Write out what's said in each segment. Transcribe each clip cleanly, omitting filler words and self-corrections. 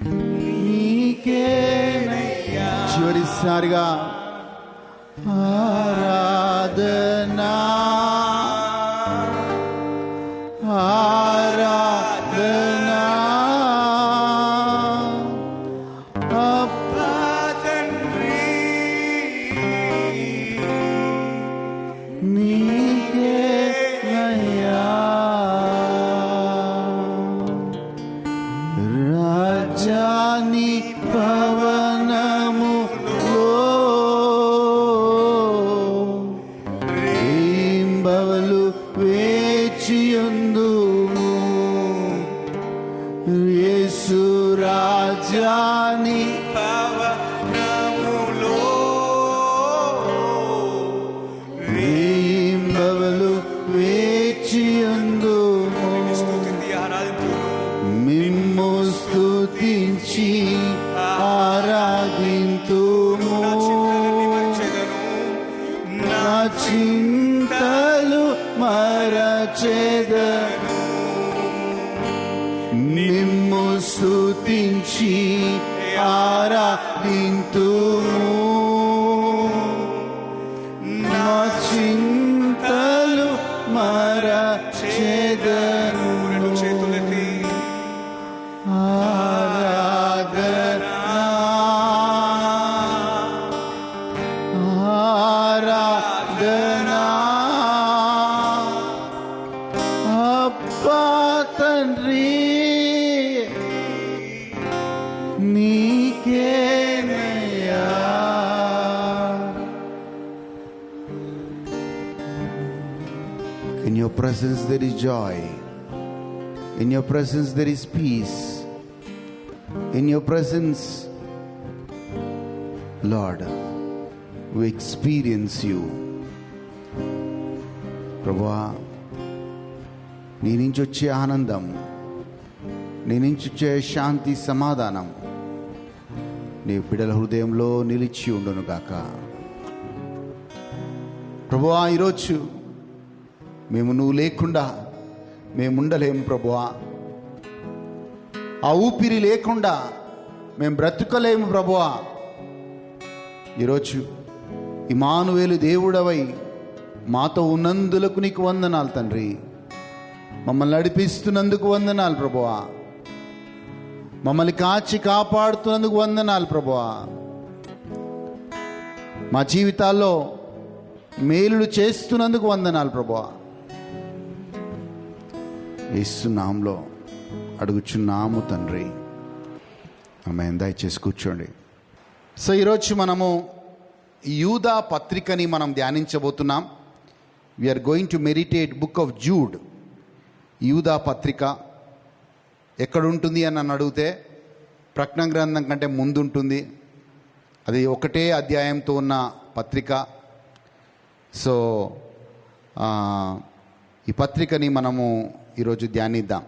తండ్రి నీకేనయ్యా. చివరిసారిగా ఆరాధనా ఆరాధనా అబ్బా తండ్రి నీకేనయ్యా. రాజాని పవనములో రేంబవలు వేచియుందుము. యేసు రాజాని పవనములో రేంబవలు వేచియుందుము. మిమ్ము స్తుతించి ఆరాధింతుము. నా చింతలు మరచెదను. మిమ్ము స్తుతించి ఆరాధింతుము. నా చింతలు మరచెదను. ఆరాధనా ఆరాధనా అబ్బా తండ్రి నీకేనయ్యా. In your presence there is joy. In your presence there is peace. In your presence, Lord, we experience you. ప్రభువా, నీ నుంచి వచ్చే ఆనందం, నీ నుంచి వచ్చే శాంతి సమాధానం నీ బిడ్డల హృదయంలో నిలిచి ఉండును గాక. ప్రభువా, ఈరోజు మేము నువ్వు లేకుండా మేము ఉండలేము ప్రభువా. ఆ ఊపిరి లేకుండా మేము బ్రతుకలేము ప్రభువా. ఈరోజు ఇమ్మానుయేలు దేవుడవై మాతో ఉన్నందులకు నీకు వందనాలు తండ్రి. మమ్మల్ని నడిపిస్తున్నందుకు వందనాలు ప్రభువా. మమ్మల్ని కాచి కాపాడుతున్నందుకు వందనాలు ప్రభువా. మా జీవితాల్లో మేలులు చేస్తున్నందుకు వందనాలు ప్రభువా. యేసు నామములో అడుగుచున్నాము తండ్రి, ఆమేన్. దయచేసి కూర్చోండి. సో ఈరోజు మనము యూదా పత్రికని మనం ధ్యానించబోతున్నాం. We are going to meditate book of Jude. యూదా పత్రిక ఎక్కడుంటుంది అని నన్ను అడిగితే ప్రకటన గ్రంథం కంటే ముందు ఉంటుంది. అది ఒకటే అధ్యాయంతో ఉన్న పత్రిక. సో ఈ పత్రికని మనము ఈరోజు ధ్యానిద్దాం.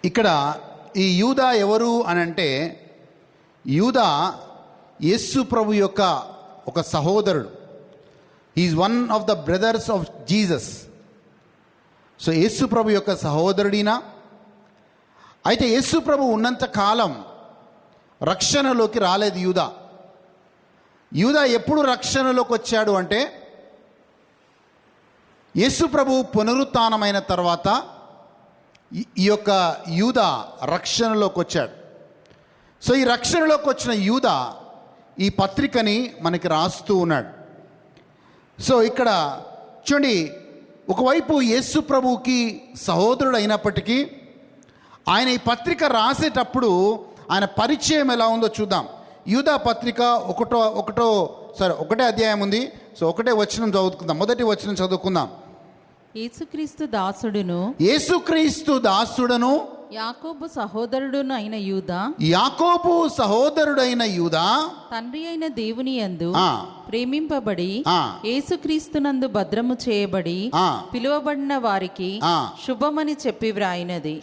ఇక్కడ ఈ యూదా ఎవరు అని అంటే, యూదా యేసు ప్రభు యొక్క ఒక సహోదరుడు. Is one of the brothers of Jesus. So యేసు ప్రభు యొక్క సహోదరుడినా. అయితే యేసు ప్రభు ఉన్నంత కాలం రక్షణలోకి రాలేదు యూదా. యూదా ఎప్పుడు రక్షణలోకి వచ్చాడు అంటే, యేసు ప్రభు పునరుత్థానమైన తర్వాత ఈ యొక్క యూదా రక్షణలోకి వచ్చాడు. సో ఈ రక్షణలోకి వచ్చిన యూదా ఈ పత్రికని మనకి రాస్తూ ఉన్నాడు. సో ఇక్కడ చూడండి, ఒకవైపు యేసు ప్రభువుకి ఒకసహోదరుడు అయినప్పటికీ ఆయన ఈ పత్రిక రాసేటప్పుడు ఆయన పరిచయం ఎలా ఉందో చూద్దాం. యూదా పత్రిక ఒకటే అధ్యాయం ఉంది. సో ఒకటే వచనం చదువుకుందాం. మొదటి వచనం చదువుకుందాం. యేసుక్రీస్తు దాసుడును యాకోబు సహోదరుడైన యూదా తండ్రి అయిన దేవుని యందు ప్రేమింపబడి యేసుక్రీస్తునందు భద్రము చేయబడి పిలువబడిన వారికి శుభమని చెప్పి వ్రాయినది.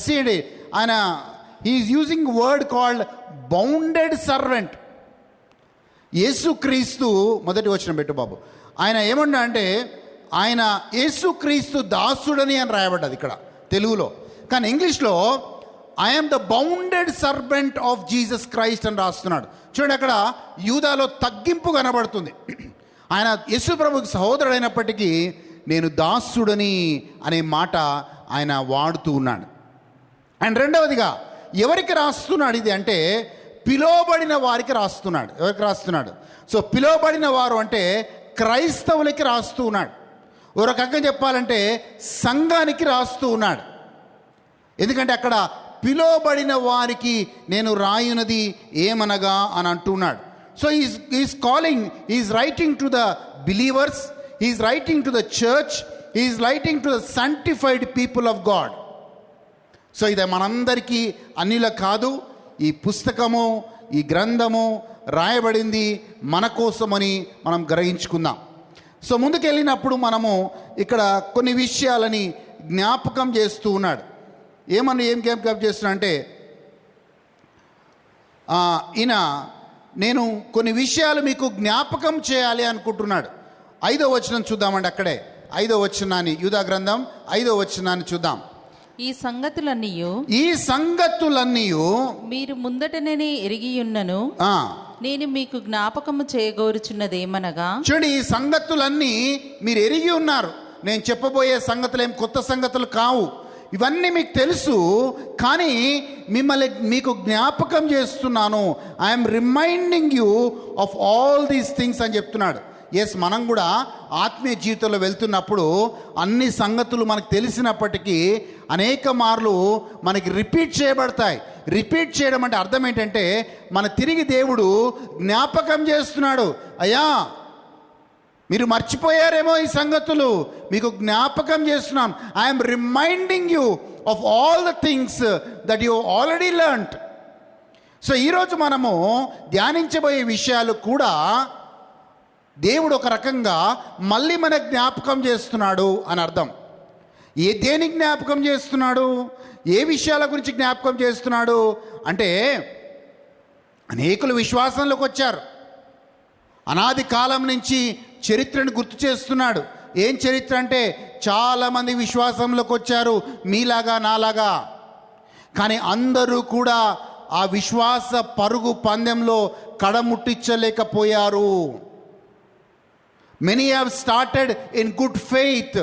See, ఆయన he is using word called bounded servant. యేసుక్రీస్తు మొదటి వచనం పెట్టు బాబు. ఆయన ఏమన్నా అంటే ఆయన యేసుక్రీస్తు దాసుడని అని రాయబడ్డది ఇక్కడ తెలుగులో. కానీ ఇంగ్లీష్లో I'm the bounded servant of Jesus Christ అని రాస్తున్నాడు. చూడండి, అక్కడ యూదాలో తగ్గింపు కనబడుతుంది. ఆయన యేసు ప్రభువుకి సహోదరుడైనప్పటికీ నేను దాసుడని అనే మాట ఆయన వాడుతూ ఉన్నాడు. అండ్ రెండవదిగా ఎవరికి రాస్తున్నాడు ఇది అంటే పిలువబడిన వారికి రాస్తున్నాడు. ఎవరికి రాస్తున్నాడు? సో పిలువబడిన వారు అంటే క్రైస్తవులకి రాస్తూ ఉన్నాడు. ఒక రకంగా చెప్పాలంటే సంఘానికి రాస్తూ ఉన్నాడు. ఎందుకంటే అక్కడ పిలువబడిన వారికి నేను రాయునది ఏమనగా అని అంటున్నాడు. So is calling, is writing to the believers, is writing to the church, is writing to the sanctified people of God. So ఇది మనందరికీ అన్నిల కాదు. ఈ పుస్తకము, ఈ గ్రంథము రాయబడింది మన కోసమని మనం గ్రహించుకుందాం. సో ముందుకెళ్ళినప్పుడు మనము ఇక్కడ కొన్ని విషయాలని జ్ఞాపకం చేస్తూ ఉన్నాడు. ఏం జ్ఞాపకం చేస్తున్నా అంటే ఈయన నేను కొన్ని విషయాలు మీకు జ్ఞాపకం చేయాలి అనుకుంటున్నాడు. 5వ వచనం చూద్దామండి. అక్కడే 5వ వచనాన్ని, యూదా గ్రంథం 5వ వచనాన్ని చూద్దాం. ఈ సంగతులన్నీ మీరు ముందటనే ఎరిగియున్నను నేను మీకు జ్ఞాపకము చేయగోరుచున్నదేమనగా. చూడండి, ఈ సంగతులన్నీ మీరు ఎరిగి ఉన్నారు. నేను చెప్పబోయే సంగతులు ఏం కొత్త సంగతులు కావు, ఇవన్నీ మీకు తెలుసు. కానీ మీకు జ్ఞాపకం చేస్తున్నాను. I'm reminding you of all these things అని చెప్తున్నాడు. ఎస్, మనం కూడా ఆత్మీయ జీవితంలో వెళ్తున్నప్పుడు అన్ని సంగతులు మనకు తెలిసినప్పటికీ అనేక మార్లు మనకి రిపీట్ చేయబడతాయి. రిపీట్ చేయడం అంటే అర్థం ఏంటంటే మన తిరిగి దేవుడు జ్ఞాపకం చేస్తున్నాడు. అయ్యా, మీరు మర్చిపోయారేమో ఈ సంగతులు, మీకు జ్ఞాపకం చేస్తున్నాం. I'm reminding you of all the things that you already learned. So ఈరోజు మనము ధ్యానించబోయే విషయాలు కూడా దేవుడు ఒక రకంగా మళ్ళీ మన జ్ఞాపకం చేస్తున్నాడు అని అర్థం. దేని జ్ఞాపకం చేస్తున్నాడు? ఏ విషయాల గురించి జ్ఞాపకం చేస్తున్నాడు అంటే అనేకులు విశ్వాసంలోకి వచ్చారు. అనాది కాలం నుంచి చరిత్రను గుర్తు చేస్తున్నాడు. ఏం చరిత్ర అంటే చాలామంది విశ్వాసంలోకి వచ్చారు, మీలాగా నాలాగా. కానీ అందరూ కూడా ఆ విశ్వాస పరుగు పందెంలో కడముట్టించలేకపోయారు. Many have started in good faith.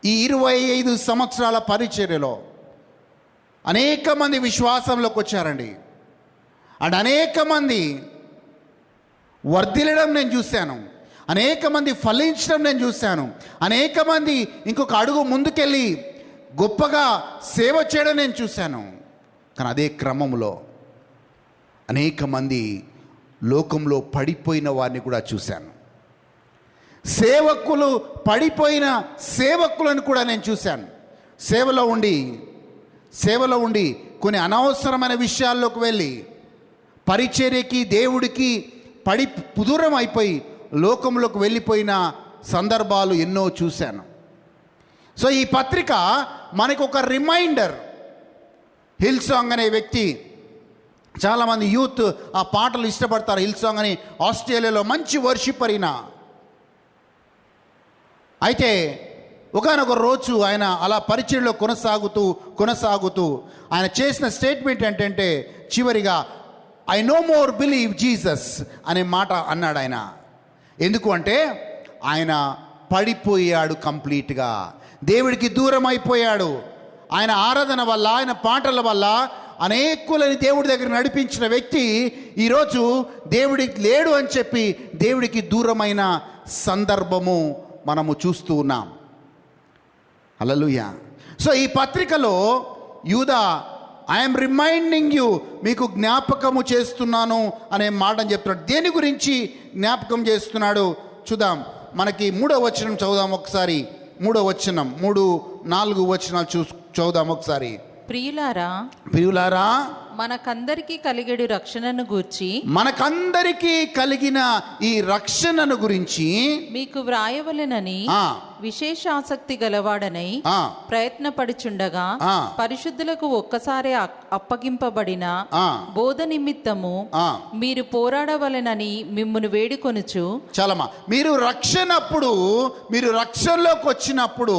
ఈ 25 సంవత్సరాల పరిచర్యలో అనేక మంది విశ్వాసంలోకి వచ్చారండి. అండ్ అనేక మంది వర్ధిల్లడం నేను చూశాను, అనేక మంది ఫలించడం నేను చూశాను, అనేక మంది ఇంకొక అడుగు ముందుకెళ్ళి గొప్పగా సేవ చేయడం నేను చూశాను. కానీ అదే క్రమంలో అనేక మంది లోకంలో పడిపోయిన వారిని కూడా చూశాను. సేవకులు పడిపోయిన సేవకులను కూడా నేను చూశాను. సేవలో ఉండి కొన్ని అనవసరమైన విషయాల్లోకి వెళ్ళి పరిచర్యకి దేవుడికి దూరం అయిపోయి లోకంలోకి వెళ్ళిపోయిన సందర్భాలు ఎన్నో చూశాను. సో ఈ పత్రిక మనకు ఒక రిమైండర్. హిల్ సాంగ్ అనే వ్యక్తి, చాలామంది యూత్ ఆ పాటలు ఇష్టపడతారు. హిల్ సాంగ్ అని ఆస్ట్రేలియాలో మంచి వర్షిపర్ అయినా. అయితే ఒకానొక రోజు ఆయన అలా పరిచర్యలో కొనసాగుతూ ఆయన చేసిన స్టేట్మెంట్ ఏంటంటే చివరిగా I know more believe Jesus అనే మాట అన్నాడు ఆయన. ఎందుకు అంటే ఆయన పడిపోయాడు, కంప్లీట్గా దేవుడికి దూరం అయిపోయాడు. ఆయన ఆరాధన వల్ల, ఆయన పాటల వల్ల అనేకులని దేవుడి దగ్గర నడిపించిన వ్యక్తి ఈరోజు దేవుడికి లేడు అని చెప్పి దేవుడికి దూరమైన సందర్భము మనము చూస్తూ ఉన్నాం. హల్లెలూయా. సో ఈ పత్రికలో యూదా ఐఎమ్ రిమైండింగ్ యూ, మీకు జ్ఞాపకము చేస్తున్నాను అనే మాటని చెప్తున్నాడు. దేని గురించి జ్ఞాపకం చేస్తున్నాడు చూద్దాం. మనకి 3వ వచనం చదువుదాం ఒకసారి. 3వ వచనం 3-4 వచనాలు చదువుదాం ఒకసారి. ప్రియులారా మనకందరికీ కలిగేడు రక్షణను గూర్చి మనకందరికీ కలిగిన ఈ రక్షణను గురించి మీకు వ్రాయవలెనని ఆ, విశేష ఆసక్తి గలవాడనై ఆ, ప్రయత్నపడుచుండగా ఆ. పరిశుద్ధులకు ఒక్కసారి అప్పగింపబడిన ఆ, బోధ నిమిత్తము ఆ. మీరు పోరాడవలెనని మిమ్మును వేడుకొనుచు చాలమ్మా. మీరు రక్షణలోకి వచ్చినప్పుడు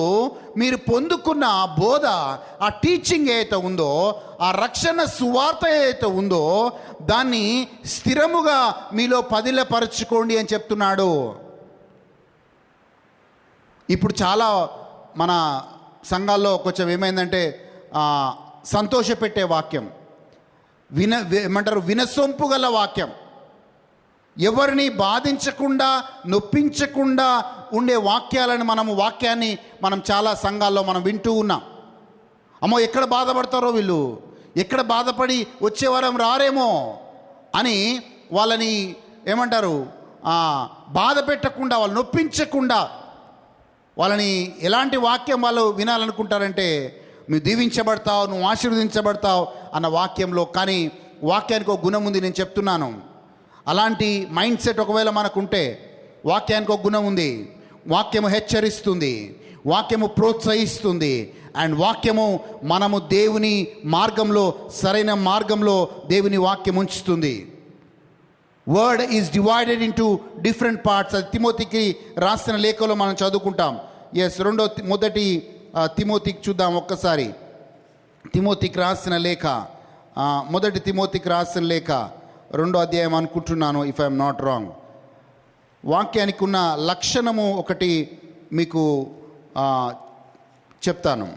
మీరు పొందుకున్న ఆ బోధ, ఆ టీచింగ్ ఏదైతే ఉందో, ఆ రక్షణ సువార్త ఏదైతే ఉందో, దాన్ని స్థిరముగా మీలో పదిలపరచుకోండి అని చెప్తున్నాడు. ఇప్పుడు చాలా మన సంఘాల్లో కొంచెం ఏమైందంటే సంతోషపెట్టే వాక్యం, ఏమంటారు, వినసొంపు గల వాక్యం, ఎవరిని బాధించకుండా నొప్పించకుండా ఉండే వాక్యాన్ని మనం చాలా సంఘాల్లో మనం వింటూ ఉన్నాం. అమ్మో ఎక్కడ బాధపడతారో వీళ్ళు, ఎక్కడ బాధపడి వచ్చే వారం రారేమో అని వాళ్ళని ఏమంటారు బాధ పెట్టకుండా, వాళ్ళు నొప్పించకుండా, వాళ్ళని ఎలాంటి వాక్యం వాళ్ళు వినాలనుకుంటారంటే నువ్వు దీవించబడతావు, నువ్వు ఆశీర్వదించబడతావు అన్న వాక్యంలో. కానీ వాక్యానికి ఒక గుణం ఉంది, నేను చెప్తున్నాను. అలాంటి మైండ్ సెట్ ఒకవేళ మనకుంటే, వాక్యానికి ఒక గుణం ఉంది. వాక్యము హెచ్చరిస్తుంది, వాక్యము ప్రోత్సహిస్తుంది, అండ్ వాక్యము మనము దేవుని మార్గంలో, సరైన మార్గంలో దేవుని వాక్యం ఉంచుతుంది. Word is divided into different parts. అది తిమోతికి రాసిన లేఖలో మనం చదువుకుంటాం. మొదటి తిమోతికి చూద్దాం ఒక్కసారి. తిమోతికి రాసిన లేఖ, మొదటి తిమోతికి రాసిన లేఖ 2వ అధ్యాయం అనుకుంటున్నాను, ఇఫ్ ఐఎమ్ నాట్ రాంగ్. వాక్యానికి ఉన్న లక్షణము ఒకటి మీకు చెప్తాను.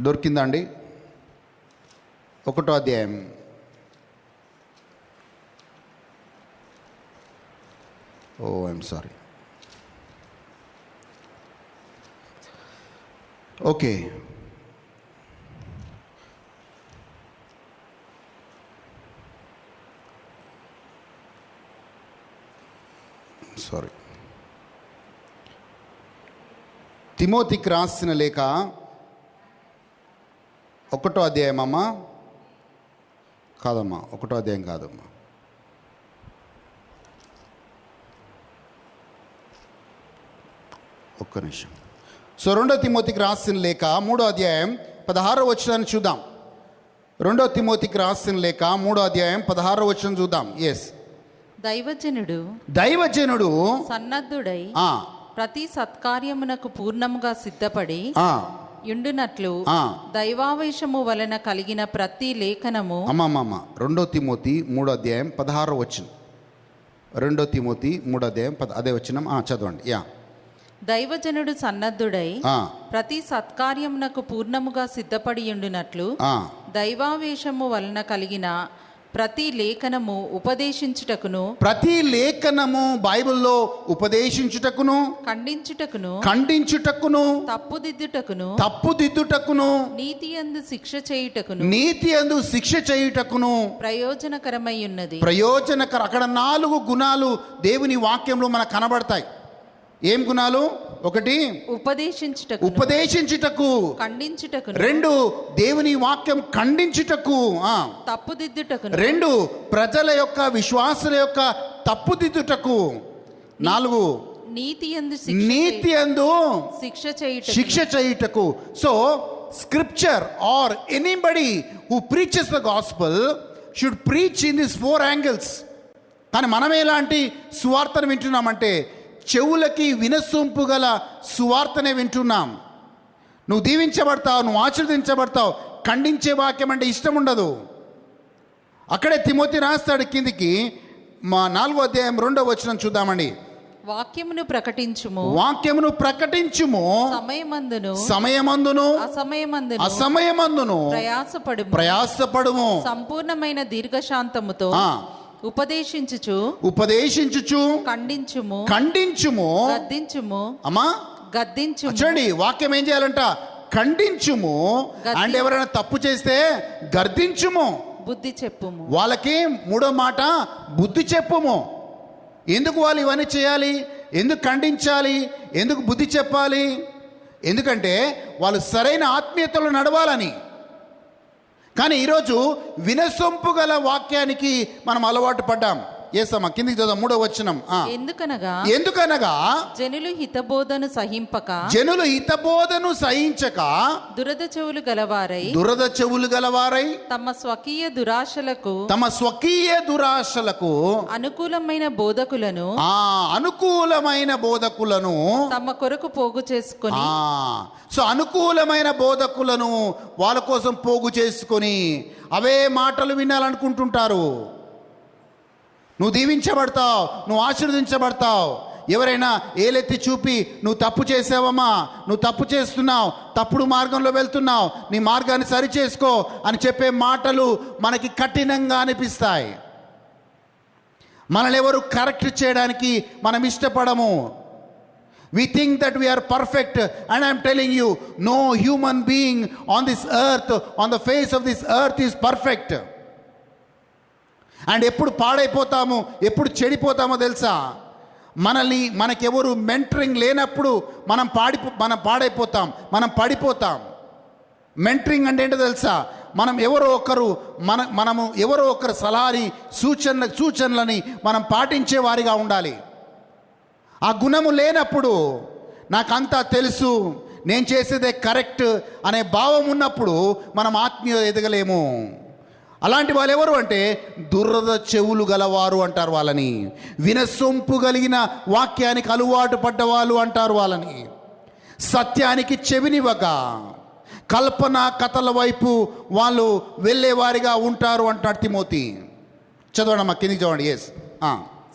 దొరికిందా అండి? 1వ అధ్యాయం. I'm sorry. Okay, sorry. తిమోతికి రాసిన లేఖ 1వ అధ్యాయం అమ్మా, కాదమ్మా, 1వ అధ్యాయం కాదమ్మా, ఒక్క నిమిషం. 2వ తిమోతికి రాసిన లేఖ 3వ అధ్యాయం 16వ వచనాన్ని చూద్దాం. 2వ తిమోతికి రాసిన లేఖ 3వ అధ్యాయం 16వ వచనం చూద్దాం. దైవజనుడు సన్నద్ధుడై ప్రతి సత్కార్యమునకు పూర్ణముగా సిద్ధపడి యుండునట్లు దైవావేశము వలన కలిగిన ప్రతి లేఖనము. 2వ తిమోతి 3వ అధ్యాయం 16వ వచనం. 2వ తిమోతి 3వ అధ్యాయం అదే వచనం చదవండి. దైవజనుడు సన్నద్ధుడై ప్రతి సత్కార్యమునకు పూర్ణముగా సిద్ధపడి యుండునట్లు దైవావేశము వలన కలిగిన ప్రతి లేఖనము ఉపదేశించుటకును, ప్రతి లేఖనము బైబిల్లో ఉపదేశించుటకును, ఖండించుటకును, తప్పుదిద్దుటకును, నీతియందు శిక్ష చేయుటకును ప్రయోజనకరమై ఉన్నది. అక్కడ 4 గుణాలు దేవుని వాక్యంలో మనకు కనబడతాయి. ఏం గుణాలు? 1 ఉపదేశించుటకు, ఖండించుటకు. 2 దేవుని వాక్యం ఖండించుటకు, తప్పుదిద్దుటకు. 2 ప్రజల యొక్క, విశ్వాసుల యొక్క తప్పుదిద్దుటకు. 4 నీతియందు శిక్ష చేయుటకు. So scripture or anybody who preaches the gospel should preach in this 4 angles. కానీ మనం ఎలాంటి సువార్తను వింటున్నామంటే చెవులకి వినసొంపు గల సువార్తనే వింటున్నాం. నువ్వు దీవించబడతావు, నువ్వు ఆశీర్వదించబడతావు. ఖండించే వాక్యం అంటే ఇష్టం ఉండదు. అక్కడే తిమోతి రాస్తాడు కిందికి, 4వ అధ్యాయం 2వ వచనం చూద్దామండి. వాక్యమును ప్రకటించుము సమయమందును అసమయమందును ప్రయాసపడుము సంపూర్ణమైన దీర్ఘశాంతముతో ఉపదేశించుచు ఖండించుము గద్దించుము. చూడండి, వాక్యం ఏం చేయాలంట? ఖండించుము. అంటే ఎవరైనా తప్పు చేస్తే గద్దించుము, బుద్ధి చెప్పుము. వాళ్ళకి 3వ మాట బుద్ధి చెప్పుము. ఎందుకు వాళ్ళు ఇవన్నీ చేయాలి? ఎందుకు ఖండించాలి? ఎందుకు బుద్ధి చెప్పాలి? ఎందుకంటే వాళ్ళు సరైన ఆత్మీయతలో నడవాలని. కానీ ఈరోజు వినసొంపు గల వాక్యానికి మనం అలవాటు పడ్డాం. ఏసమ్మా కిందికి చదువు 3వ వచనం. ఎందుకనగా జనులు హితబోధను సహించక దురద చెవులు గలవారై తమ స్వకీయ దురాశలకు అనుకూలమైన బోధకులను తమ కొరకు పోగు చేసుకొని అనుకూలమైన బోధకులను వాళ్ళ కోసం పోగు చేసుకొని అవే మాటలు వినాలనుకుంటుంటారు. నువ్వు దీవించబడతావు, నువ్వు ఆశీర్వదించబడతావు. ఎవరైనా ఏలెత్తి చూపి నువ్వు తప్పు చేసావమ్మా, నువ్వు తప్పు చేస్తున్నావు, తప్పుడు మార్గంలో వెళ్తున్నావు, నీ మార్గాన్ని సరిచేసుకో అని చెప్పే మాటలు మనకి కఠినంగా అనిపిస్తాయి. మనల్ని ఎవరు కరెక్ట్ చేయడానికి మనం ఇష్టపడము. We think that we are perfect, and I am telling you, no human being on this earth, on the face of this earth is perfect. And ఎప్పుడు పాడైపోతాము, ఎప్పుడు చెడిపోతామో తెలుసా? మనకెవరు మెంటరింగ్ లేనప్పుడు మనం పాడైపోతాం, మనం పడిపోతాం. మెంటరింగ్ అంటే ఏంటో తెలుసా? మనము ఎవరో ఒకరు సలహాని సూచనలని మనం పాటించే వారిగా ఉండాలి. ఆ గుణము లేనప్పుడు, నాకంతా తెలుసు, నేను చేసేదే కరెక్ట్ అనే భావం ఉన్నప్పుడు మనం ఆత్మీయ ఎదగలేము. అలాంటి వాళ్ళు ఎవరు అంటే దురద చెవులు గలవారు అంటారు వాళ్ళని. వినసొంపు కలిగిన వాక్యానికి అలవాటు పడ్డవాళ్ళు అంటారు వాళ్ళని. సత్యానికి చెవినివ్వక కల్పన కథల వైపు వాళ్ళు వెళ్ళేవారిగా ఉంటారు అంటాడు తిమోతి. చదవండి అమ్మా, కిందికి చదవండి. ఎస్,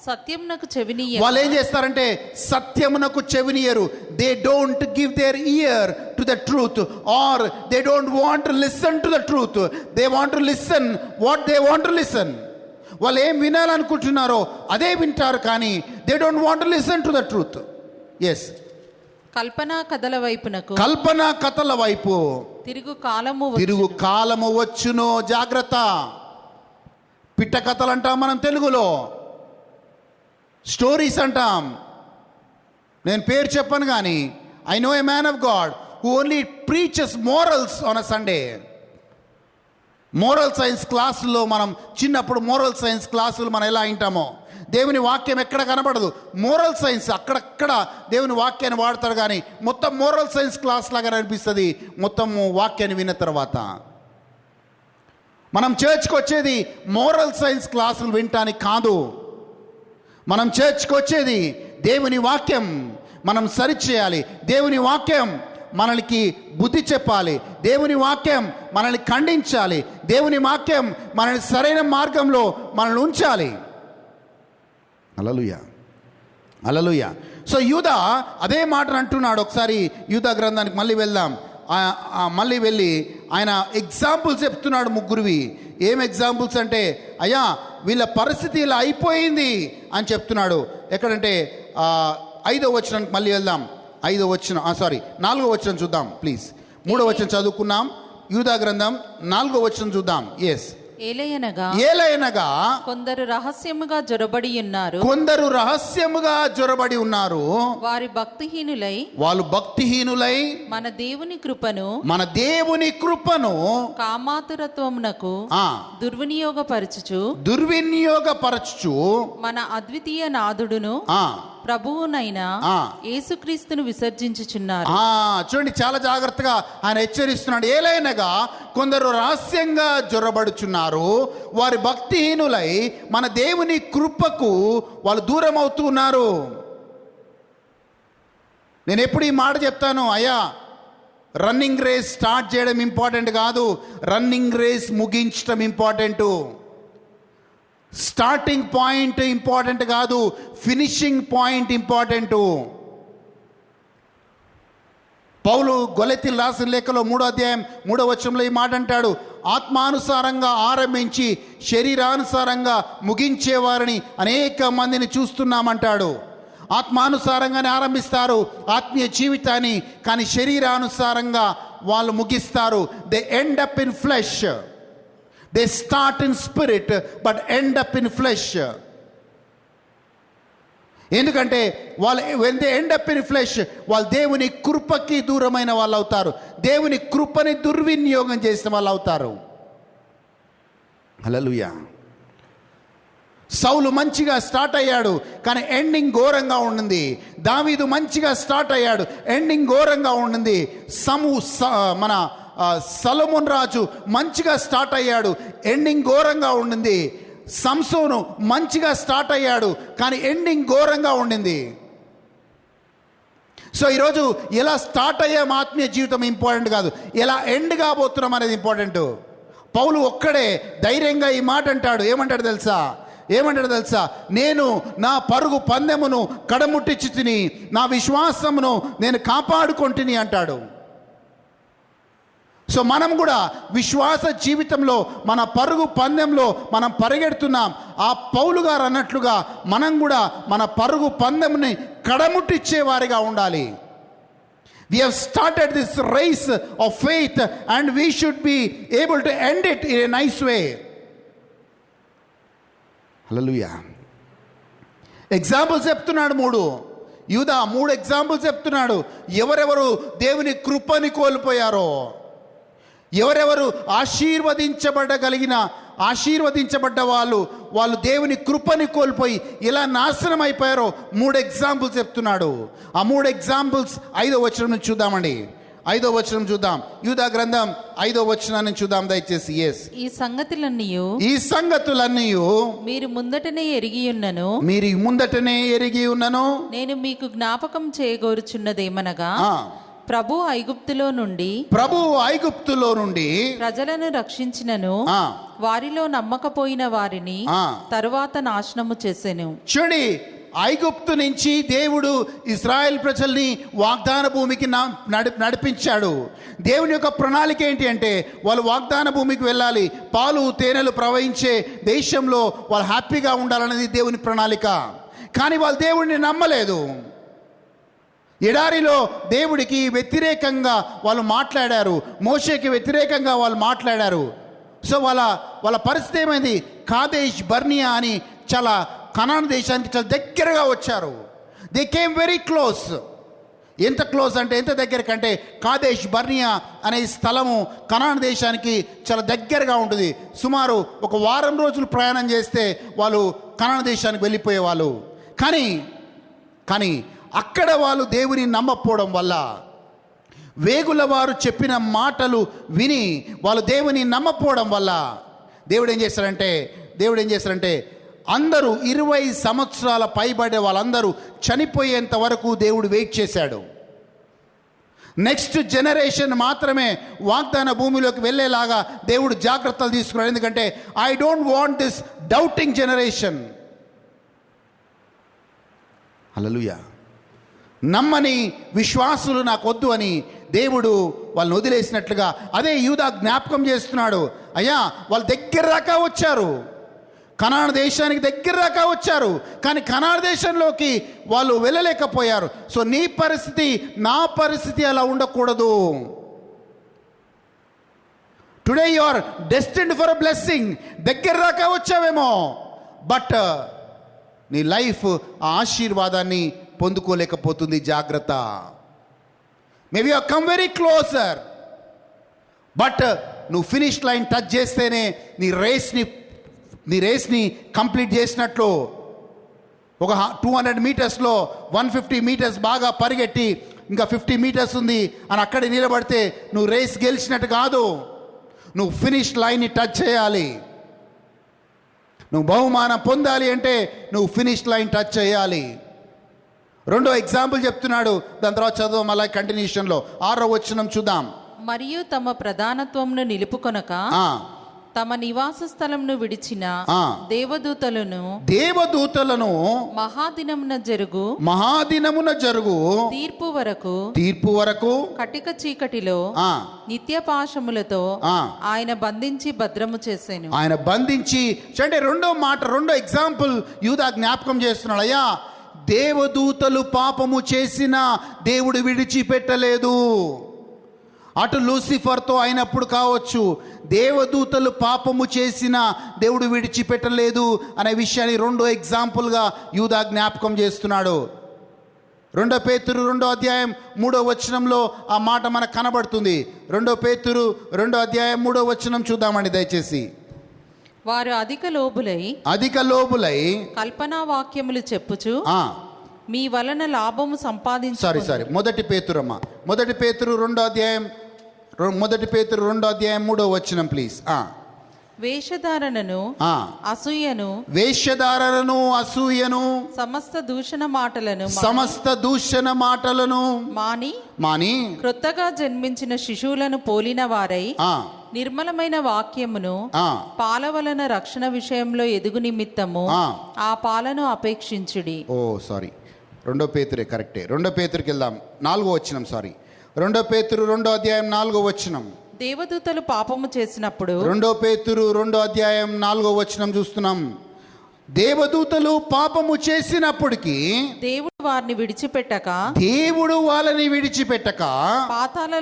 సత్యమునకు చెవినియరు. వాళ్ళు ఏం చేస్తారంటే సత్యమునకు చెవినియరు. They don't give their ear to the truth, or they don't want to listen to the truth. They want to listen what they want to listen. వాళ్ళు ఏం వినాలనుకుంటున్నారో అదే వింటారు, కానీ they don't want to listen to the truth. Yes, కల్పనా కథల వైపు తిరుగు కాలము వచ్చును. జాగ్రత్త. పిట్ట కథలు అంటాం మనం తెలుగులో, స్టోరీస్ అంటాం. నేను పేరు చెప్పను కానీ I know A man of God who only preaches morals on a Sunday. Moral science క్లాసుల్లో మనం చిన్నప్పుడు మోరల్ సైన్స్ క్లాసులు మనం ఎలా వింటామో, దేవుని వాక్యం ఎక్కడ కనబడదు. మోరల్ సైన్స్ అక్కడక్కడ దేవుని వాక్యాన్ని వాడతారు, కానీ మొత్తం మోరల్ సైన్స్ క్లాస్ లాగా అనిపిస్తుంది మొత్తం వాక్యాన్ని విన్న తర్వాత. మనం చర్చ్కి వచ్చేది మోరల్ సైన్స్ క్లాసులు వినటానికి కాదు. మనం చర్చ్కి వచ్చేది దేవుని వాక్యం మనం సరిచేయాలి. దేవుని వాక్యం మనకి బుద్ధి చెప్పాలి. దేవుని వాక్యం మనల్ని ఖండించాలి. దేవుని వాక్యం మనల్ని సరైన మార్గంలో మనల్ని ఉంచాలి. హల్లెలూయా, హల్లెలూయా. సో యూదా అదే మాటను అంటున్నాడు. ఒకసారి యూదా గ్రంథానికి మళ్ళీ వెళ్దాం. మళ్ళీ వెళ్ళి ఆయన ఎగ్జాంపుల్స్ చెప్తున్నాడు ముగ్గురువి. ఏం ఎగ్జాంపుల్స్ అంటే, అయ్యా వీళ్ళ పరిస్థితి ఇలా అయిపోయింది అని చెప్తున్నాడు. ఎక్కడంటే 5వ వచనానికి మళ్ళీ వెళ్దాం. 4వ వచనం చూద్దాం ప్లీజ్. 3వ వచనం చదువుకున్నాం. యూదా గ్రంథం 4వ వచనం చూద్దాం. ఎస్, ఏలయనగా కొందరు రహస్యముగా జొరబడి ఉన్నారు. వాళ్ళు భక్తిహీనులై మన దేవుని కృపను కామాతురత్వమునకు దుర్వినియోగపరచుచు మన అద్వితీయ నాథుడును ప్రభువునైన యేసుక్రీస్తును విసర్జించుచున్నారు. చూడండి, చాలా జాగ్రత్తగా ఆయన హెచ్చరిస్తున్నాడు. ఏలైనగా కొందరు రహస్యంగా జొరబడుచున్నారు, వారి భక్తిహీనులై మన దేవుని కృపకు వాళ్ళు దూరం అవుతూ ఉన్నారు. నేను ఎప్పుడు ఈ మాట చెప్తాను, అయ్యా రన్నింగ్ రేస్ స్టార్ట్ చేయడం ఇంపార్టెంట్ కాదు, రన్నింగ్ రేస్ ముగించడం ఇంపార్టెంటు. స్టార్టింగ్ పాయింట్ ఇంపార్టెంట్ కాదు, ఫినిషింగ్ పాయింట్ ఇంపార్టెంటు. పౌలు గొలెతీయులకు రాసిన లేఖలో 3వ అధ్యాయం 3వ వచనంలో ఈ మాట అంటాడు, ఆత్మానుసారంగా ఆరంభించి శరీరానుసారంగా ముగించేవారిని అనేక మందిని చూస్తున్నామంటాడు. ఆత్మానుసారంగానే ఆరంభిస్తారు ఆత్మీయ జీవితాన్ని, కానీ శరీరానుసారంగా వాళ్ళు ముగిస్తారు. They end up in flesh. They start in spirit but end up in flesh. ఎందుకంటే వాళ్ళు when they end up in flesh, వాళ్ళు దేవుని కృపకి దూరమైన వాళ్ళు అవుతారు, దేవుని కృపని దుర్వినియోగం చేసిన వాళ్ళు అవుతారు. హల్లెలూయా. సౌలు మంచిగా స్టార్ట్ అయ్యాడు కానీ ఎండింగ్ ఘోరంగా ఉండింది. దావీదు మంచిగా స్టార్ట్ అయ్యాడు, ఎండింగ్ ఘోరంగా ఉండింది. మన సొలొమోను రాజు మంచిగా స్టార్ట్ అయ్యాడు, ఎండింగ్ ఘోరంగా ఉండింది. సంసోను మంచిగా స్టార్ట్ అయ్యాడు కానీ ఎండింగ్ ఘోరంగా ఉండింది. సో ఈరోజు ఎలా స్టార్ట్ అయ్యాం ఆత్మీయ జీవితం ఇంపార్టెంట్ కాదు, ఎలా ఎండ్ కాబోతున్నాం అనేది ఇంపార్టెంట్. పౌలు ఒక్కడే ధైర్యంగా ఈ మాట అంటాడు. ఏమంటాడు తెలుసా? నేను నా పరుగు పందెమును కడముట్టించి తిని నా విశ్వాసమును నేను కాపాడుకొంటిని అంటాడు. సో మనం కూడా విశ్వాస జీవితంలో మన పరుగు పందెంలో మనం పరిగెడుతున్నాం. ఆ పౌలు గారు అన్నట్లుగా మనం కూడా మన పరుగు పందెంని కడముట్టించే వారిగా ఉండాలి. We have started this race of faith and we should be able to end it in a nice way. Hallelujah. Examples చెప్తున్నాడు 3. యూదా 3 ఎగ్జాంపుల్స్ చెప్తున్నాడు. ఎవరెవరు దేవుని కృపని కోల్పోయారో, ఎవరెవరు ఆశీర్వదించబడ్డ వాళ్ళు దేవుని కృపని కోల్పోయి ఎలా నాశనం అయిపోయారో 3 ఎగ్జాంపుల్స్ చెప్తున్నాడు. ఆ 3 ఎగ్జాంపుల్స్ 5వ వచనం నుంచి చూద్దామండి. 5వ వచనం చూద్దాం. యూదా గ్రంథం 5వ వచనాన్ని చూద్దాం దయచేసి. ఈ సంగతులన్నీ మీరు ముందటనే ఎరిగి ఉన్నను నేను మీకు జ్ఞాపకం చేయగోరుచున్నదేమనగా, ప్రభు ఐగుప్తులో నుండి ప్రజలను రక్షించినను వారిలో నమ్మకపోయిన వారిని తరువాత నాశనము చేసెను. చూడండి, ఐగుప్తు నుంచి దేవుడు ఇశ్రాయేల్ ప్రజల్ని వాగ్దాన భూమికి నడిపించాడు. దేవుని యొక్క ప్రణాళిక ఏంటి అంటే వాళ్ళు వాగ్దాన భూమికి వెళ్ళాలి, పాలు తేనెలు ప్రవహించే దేశంలో వాళ్ళు హ్యాపీగా ఉండాలనేది దేవుని ప్రణాళిక. కానీ వాళ్ళు దేవుడిని నమ్మలేదు. ఎడారిలో దేవుడికి వ్యతిరేకంగా వాళ్ళు మాట్లాడారు, మోషేకి వ్యతిరేకంగా వాళ్ళు మాట్లాడారు. సో వాళ్ళ పరిస్థితి ఏమైంది? కాదేష్ బర్నియా అని చాలా కనాను దేశానికి చాలా దగ్గరగా వచ్చారు. They came very close. ఎంత క్లోజ్ అంటే ఎంత దగ్గర కంటే కాదేష్ బర్నియా అనే స్థలము కనాను దేశానికి చాలా దగ్గరగా ఉంటుంది. సుమారు 1 వారం రోజులు ప్రయాణం చేస్తే వాళ్ళు కనాను దేశానికి వెళ్ళిపోయేవాళ్ళు. కానీ అక్కడ వాళ్ళు దేవుని నమ్మకపోవడం వల్ల, వేగుల వారు చెప్పిన మాటలు విని వాళ్ళు దేవుని నమ్మకపోవడం వల్ల దేవుడు ఏం చేశారంటే అందరూ 20 సంవత్సరాల పైబడే వాళ్ళందరూ చనిపోయేంత వరకు దేవుడు వెయిట్ చేశాడు. నెక్స్ట్ జనరేషన్ మాత్రమే వాగ్దాన భూమిలోకి వెళ్ళేలాగా దేవుడు జాగ్రత్తలు తీసుకున్నాడు. ఎందుకంటే I don't want this doubting generation. Hallelujah. నమ్మని విశ్వాసులు నాకు వద్దు అని దేవుడు వాళ్ళని వదిలేసినట్లుగా అదే యూదా జ్ఞాపకం చేస్తున్నాడు. అయ్యా, వాళ్ళు దగ్గర దాకా వచ్చారు, కనాను దేశానికి దగ్గర దాకా వచ్చారు, కానీ కనాను దేశంలోకి వాళ్ళు వెళ్ళలేకపోయారు. సో నీ పరిస్థితి, నా పరిస్థితి అలా ఉండకూడదు. Today you are destined for a blessing. దగ్గర దాకా వచ్చావేమో, బట్ నీ లైఫ్ ఆ ఆశీర్వాదాన్ని పొందుకోలేకపోతుంది. జాగ్రత్త. Maybe you come very closer, but నువ్వు ఫినిష్ లైన్ టచ్ చేస్తేనే నీ రేస్ని కంప్లీట్ చేసినట్లు. ఒక 200 మీటర్స్లో 150 మీటర్స్ బాగా పరిగెట్టి ఇంకా 50 మీటర్స్ ఉంది అని అక్కడే నిలబడితే నువ్వు రేస్ గెలిచినట్టు కాదు. నువ్వు ఫినిష్ లైన్ని టచ్ చేయాలి. నువ్వు బహుమానం పొందాలి అంటే నువ్వు ఫినిష్ లైన్ టచ్ చేయాలి. 2వ ఎగ్జాంపుల్ చెప్తున్నాడు, దాని తర్వాత చదువు మళ్ళీ కంటిన్యూషన్లో 6వ వచనం చూద్దాం. మరియు తమ ప్రధానత్వమును నిలుపుకొనక తమ నివాస స్థలమును విడిచిన దేవదూతలను మహాదినమున జరుగు తీర్పు వరకు కటిక చీకటిలో నిత్య పాశములతో ఆయన బంధించి భద్రము చేశాను. ఆయన బంధించి అంటే రెండో ఎగ్జాంపుల్ యూదా జ్ఞాపకం చేస్తున్నాడు. అయ్యా, దేవదూతలు పాపము చేసిన దేవుడు విడిచిపెట్టలేదు. అటు లూసిఫర్తో అయినప్పుడు కావచ్చు, దేవదూతలు పాపము చేసిన దేవుడు విడిచిపెట్టలేదు అనే విషయాన్ని 2 ఎగ్జాంపుల్గా యూదా జ్ఞాపకం చేస్తున్నాడు. 2 పేతురు 2వ అధ్యాయం 3వ వచనంలో ఆ మాట మనకు కనబడుతుంది. 2 పేతురు 2వ అధ్యాయం 3వ వచనం చూద్దామండి దయచేసి. వారు అధిక లోబులై కల్పనా వాక్యములు చెప్పుచు మీ వలన లాభము సంపాదించు. సారీ 1 పేతురమ్మ 1 పేతురు 2వ అధ్యాయం 3వ వచనం ప్లీజ్. వేషధారణను అసూయను సమస్త దూషణ మాటలను మాని క్రొత్తగా జన్మించిన శిశువులను పోలిన వారై నిర్మలమైన వాక్యమును పాల వలన రక్షణ విషయంలో ఎదుగు నిమిత్తము ఆ పాలను అపేక్షించుడి. 2 పేతురే కరెక్టే. 2 పేతురుకి వెళ్దాం. 4వ వచనం. 2 పేతురు 2వ అధ్యాయం 4వ వచనం. దేవదూతలు పాపము చేసినప్పుడు 2 పేతురు 2వ అధ్యాయం 4వ వచనం చూస్తున్నాం. దేవదూతలు పాపము చేసినప్పటికీ దేవుడు వాళ్ళని విడిచిపెట్టక పాతాళ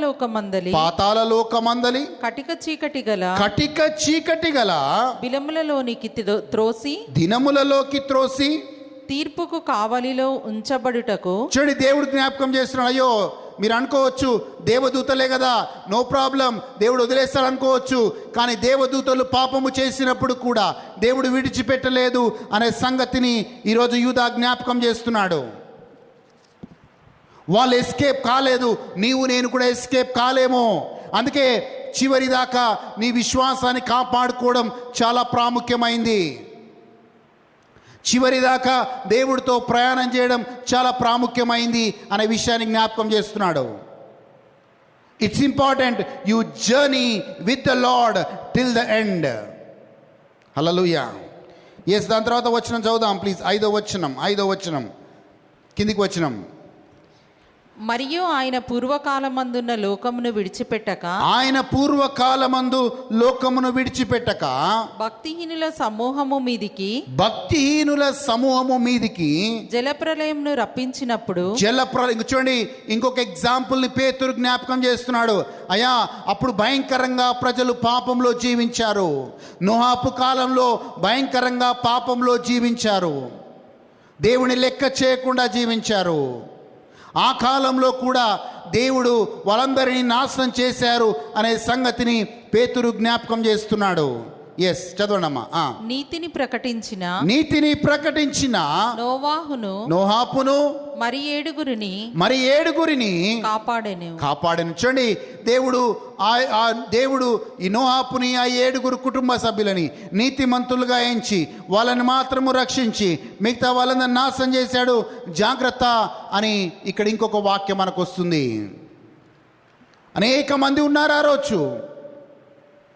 లోకమందలి కటిక చీకటి గల దినములలోకి త్రోసి తీర్పుకు కావలిలో ఉంచబడుటకు. చూడండి, దేవుడు జ్ఞాపకం చేస్తున్నాడు. అయ్యో, మీరు అనుకోవచ్చు దేవదూతలే కదా, నో ప్రాబ్లం, దేవుడు వదిలేస్తాడు అనుకోవచ్చు. కానీ దేవదూతలు పాపము చేసినప్పుడు కూడా దేవుడు విడిచిపెట్టలేదు అనే సంగతిని ఈరోజు యూదా జ్ఞాపకం చేస్తున్నాడు. వాళ్ళు ఎస్కేప్ కాలేదు, నీవు నేను కూడా ఎస్కేప్ కాలేమో. అందుకే చివరి దాకా నీ విశ్వాసాన్ని కాపాడుకోవడం చాలా ప్రాముఖ్యమైంది. చివరిదాకా దేవుడితో ప్రయాణం చేయడం చాలా ప్రాముఖ్యమైంది అనే విషయాన్ని జ్ఞాపకం చేస్తున్నాడు. It's important you journey with the Lord till the end. Hallelujah. Yes, దాని తర్వాత వచనం చదువుదాం ప్లీజ్. 5వ వచనం కిందికి వచనం. మరియు ఆయన పూర్వకాలమందున్న లోకమును విడిచిపెట్టక భక్తిహీనుల సమూహము మీదికి జలప్రలయమును రప్పించినప్పుడు. చూడండి, ఇంకొక ఎగ్జాంపుల్ ని పేతురు జ్ఞాపకం చేస్తున్నాడు. అయ్యా, అప్పుడు భయంకరంగా ప్రజలు పాపంలో జీవించారు. నోహాపు కాలంలో భయంకరంగా పాపంలో జీవించారు. దేవుని లెక్క చేయకుండా జీవించారు. ఆ కాలంలో కూడా దేవుడు వాళ్ళందరినీ నాశనం చేశారు అనే సంగతిని పేతురు జ్ఞాపకం చేస్తున్నాడు. ఎస్, చదవండమ్మా. నీతిని ప్రకటించిన నోహాపును మరి ఏడుగురిని కాపాడెను. చూడండి, దేవుడు ఈ నోహాపుని ఆ 7 కుటుంబ సభ్యులని నీతిమంతులుగా ఎంచి వాళ్ళని మాత్రము రక్షించి మిగతా వాళ్ళని నాశనం చేశాడు. జాగ్రత్త అని ఇక్కడ ఇంకొక వాక్యం మనకు వస్తుంది. అనేక మంది ఉన్నారు ఆ రోజు,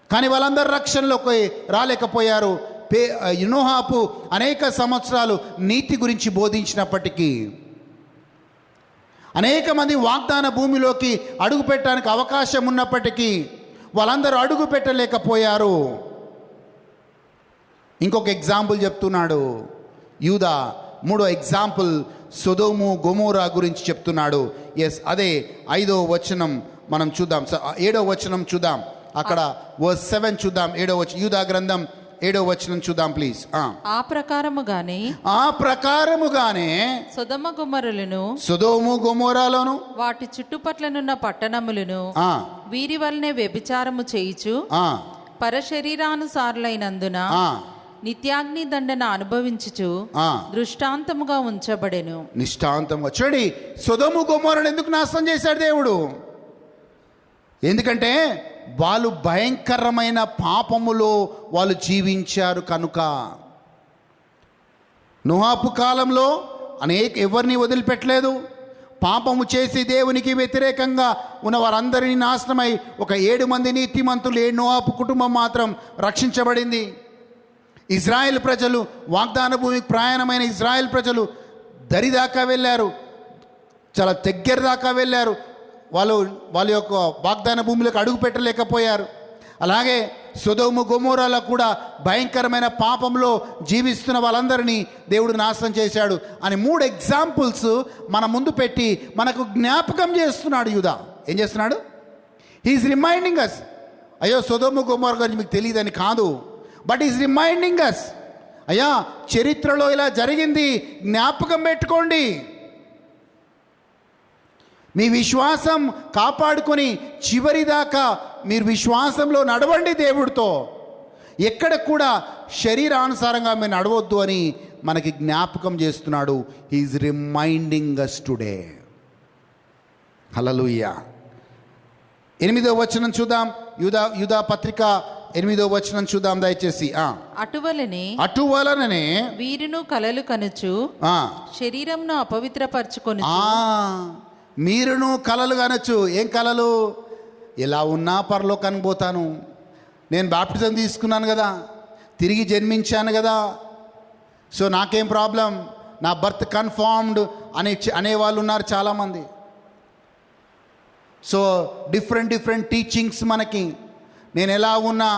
కానీ వాళ్ళందరూ రక్షణలోకి రాలేకపోయారు. నోహాపు అనేక సంవత్సరాలు నీతి గురించి బోధించినప్పటికీ, అనేక మంది వాగ్దాన భూమిలోకి అడుగు పెట్టడానికి అవకాశం ఉన్నప్పటికీ వాళ్ళందరూ అడుగు పెట్టలేకపోయారు. ఇంకొక ఎగ్జాంపుల్ చెప్తున్నాడు యూదా. 3వ ఎగ్జాంపుల్ సొదొము గొమొర్రా గురించి చెప్తున్నాడు. ఎస్, అదే 5వ వచనం మనం చూద్దాం. 7వ వచనం చూద్దాం. అక్కడ వర్స్ 7 చూద్దాం. 7వ వచనం, యూదా గ్రంథం 7వ వచనం చూద్దాం ప్లీజ్. ఆ ప్రకారముగానే సొదొము గొమొర్రాలోను వాటి చుట్టుపట్లనున్న పట్టణములను వీరి వలనే వ్యభిచారము చేయుచు పరశరీరానుసారులైనందున నిత్యాగ్ని దండన అనుభవించుచు దృష్టాంతముగా ఉంచబడెను. నిష్టాంతంగా. చూడండి, సొదొము గొమొర్రాను ఎందుకు నాశనం చేశాడు దేవుడు? ఎందుకంటే వాళ్ళు భయంకరమైన పాపములో వాళ్ళు జీవించారు కనుక. నోహాపు కాలంలో ఎవరిని వదిలిపెట్టలేదు. పాపము చేసి దేవునికి వ్యతిరేకంగా ఉన్న వారందరినీ నాశనమై ఒక 7 మంది నీతిమంతులు, నోహాపు కుటుంబం మాత్రం రక్షించబడింది. ఇజ్రాయెల్ ప్రజలు, వాగ్దాన భూమికి ప్రయాణమైన ఇజ్రాయెల్ ప్రజలు దరిదాకా వెళ్ళారు, చాలా దగ్గర దాకా వెళ్ళారు. వాళ్ళ యొక్క వాగ్దాన భూమిలోకి అడుగు పెట్టలేకపోయారు. అలాగే సొదొము గొమొర్రాలో కూడా భయంకరమైన పాపంలో జీవిస్తున్న వాళ్ళందరినీ దేవుడు నాశనం చేశాడు అని 3 ఎగ్జాంపుల్స్ మన ముందు పెట్టి మనకు జ్ఞాపకం చేస్తున్నాడు యూదా. ఏం చేస్తున్నాడు? He's reminding us. అయ్యో సొదొమ గొమొర్రా గురించి మీకు తెలియదని కాదు, బట్ ఈజ్ రిమైండింగ్ అస్. అయ్యా చరిత్రలో ఇలా జరిగింది, జ్ఞాపకం పెట్టుకోండి. మీ విశ్వాసం కాపాడుకొని చివరిదాకా మీరు విశ్వాసంలో నడవండి దేవుడితో. ఎక్కడ కూడా శరీరానుసారంగా మీరు నడవద్దు అని మనకి జ్ఞాపకం చేస్తున్నాడు. He's reminding us today. Hallelujah. 8వ వచనం చూద్దాం. యూదా పత్రిక 8వ వచనం చూద్దాం దయచేసి. అటువలననే వీరును కలలు కనుచు శరీరంను అపవిత్రపరచుకొని. మీరును కలలు కనొచ్చు. ఏం కలలు? ఎలా ఉన్నా పరలోకానికి పోతాను, నేను బాప్టిజం తీసుకున్నాను కదా, తిరిగి జన్మించాను కదా, సో నాకేం ప్రాబ్లం, నా బర్త్ కన్ఫర్మ్డ్ అనేవాళ్ళు ఉన్నారు చాలామంది. సో డిఫరెంట్ టీచింగ్స్ మనకి. నేను ఎలా ఉన్నా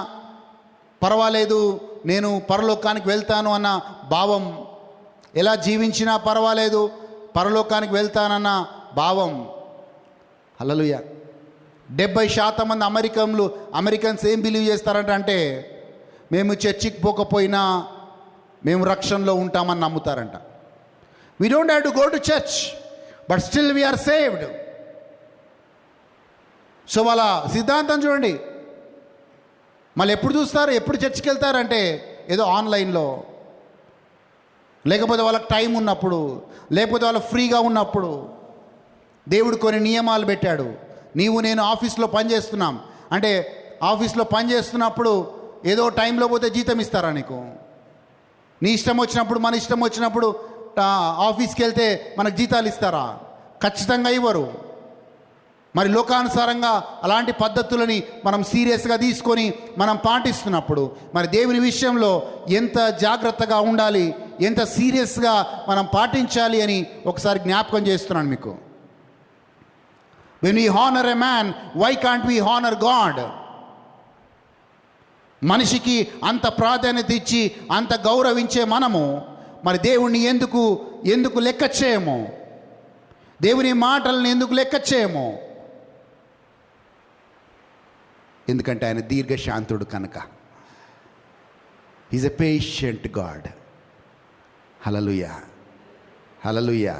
పర్వాలేదు, నేను పరలోకానికి వెళ్తాను అన్న భావం, ఎలా జీవించినా పర్వాలేదు పరలోకానికి వెళ్తానన్న భావం. హల్లెలూయా. 70% మంది అమెరికన్స్ ఏం బిలీవ్ చేస్తారంటే మేము చర్చికి పోకపోయినా మేము రక్షణలో ఉంటామని నమ్ముతారంట. We don't have to go to church but still we are saved. So వాళ్ళ సిద్ధాంతం చూడండి. మళ్ళీ ఎప్పుడు చూస్తారు, ఎప్పుడు చర్చికి వెళ్తారంటే ఏదో ఆన్లైన్లో, లేకపోతే వాళ్ళకి టైం ఉన్నప్పుడు, లేకపోతే వాళ్ళ ఫ్రీగా ఉన్నప్పుడు. దేవుడు కొన్ని నియమాలు పెట్టాడు. నీవు నేను ఆఫీస్లో పనిచేస్తున్నాం అంటే ఆఫీస్లో పనిచేస్తున్నప్పుడు ఏదో టైంలో పోతే జీతం ఇస్తారా నీకు? నీ ఇష్టం వచ్చినప్పుడు, మన ఇష్టం వచ్చినప్పుడు ఆఫీస్కి వెళ్తే మనకు జీతాలు ఇస్తారా? ఖచ్చితంగా ఇవ్వరు. మరి లోకానుసారంగా అలాంటి పద్ధతులని మనం సీరియస్గా తీసుకొని మనం పాటిస్తున్నప్పుడు మరి దేవుని విషయంలో ఎంత జాగ్రత్తగా ఉండాలి, ఎంత సీరియస్గా మనం పాటించాలి అని ఒకసారి జ్ఞాపకం చేస్తున్నాను మీకు. When we honor a man, why can't we honor God? మనిషికి అంత ప్రాధాన్యత ఇచ్చి అంత గౌరవించే మనము మరి దేవుణ్ణి ఎందుకు లెక్క చేయము? దేవుని మాటలను ఎందుకు లెక్క చేయము? ఎందుకంటే ఆయన దీర్ఘశాంతుడు కనుక. Is a patient God. Hallelujah, hallelujah.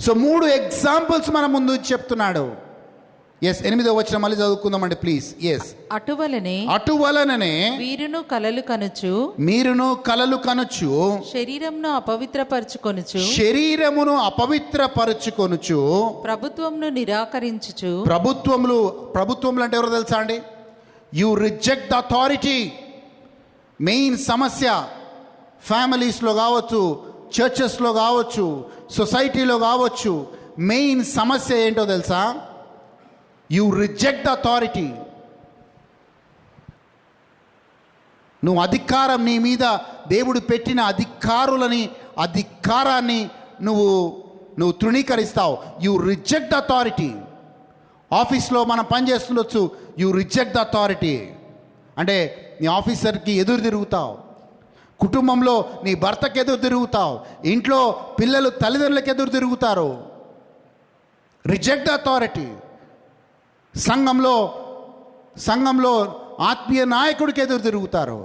So 3 examples మన ముందు చెప్తున్నాడు. 8వ వచనం మళ్ళీ చదువుకుందామండి ప్లీజ్. అటువలననే వీరును కలలు కనుచు శరీరమును అపవిత్రపరచుకొనుచు ప్రభుత్వమును నిరాకరించుచు. ప్రభుత్వములు అంటే ఎవరో తెలుసా అండి? You reject the authority. Main సమస్య ఫ్యామిలీస్లో కావచ్చు, చర్చెస్లో కావచ్చు, సొసైటీలో కావచ్చు, మెయిన్ సమస్య ఏంటో తెలుసా? You reject the authority. నువ్వు అధికారం, నీ మీద దేవుడు పెట్టిన అధికారాన్ని నువ్వు తృణీకరిస్తావు. You reject the authority. ఆఫీస్లో మనం పనిచేస్తుండొచ్చు, యు రిజెక్ట్ ద అథారిటీ అంటే నీ ఆఫీసర్కి ఎదురు తిరుగుతావు, కుటుంబంలో నీ భర్తకి ఎదురు తిరుగుతావు, ఇంట్లో పిల్లలు తల్లిదండ్రులకు ఎదురు తిరుగుతారు. Reject the authority. సంఘంలో ఆత్మీయ నాయకుడికి ఎదురు తిరుగుతారు.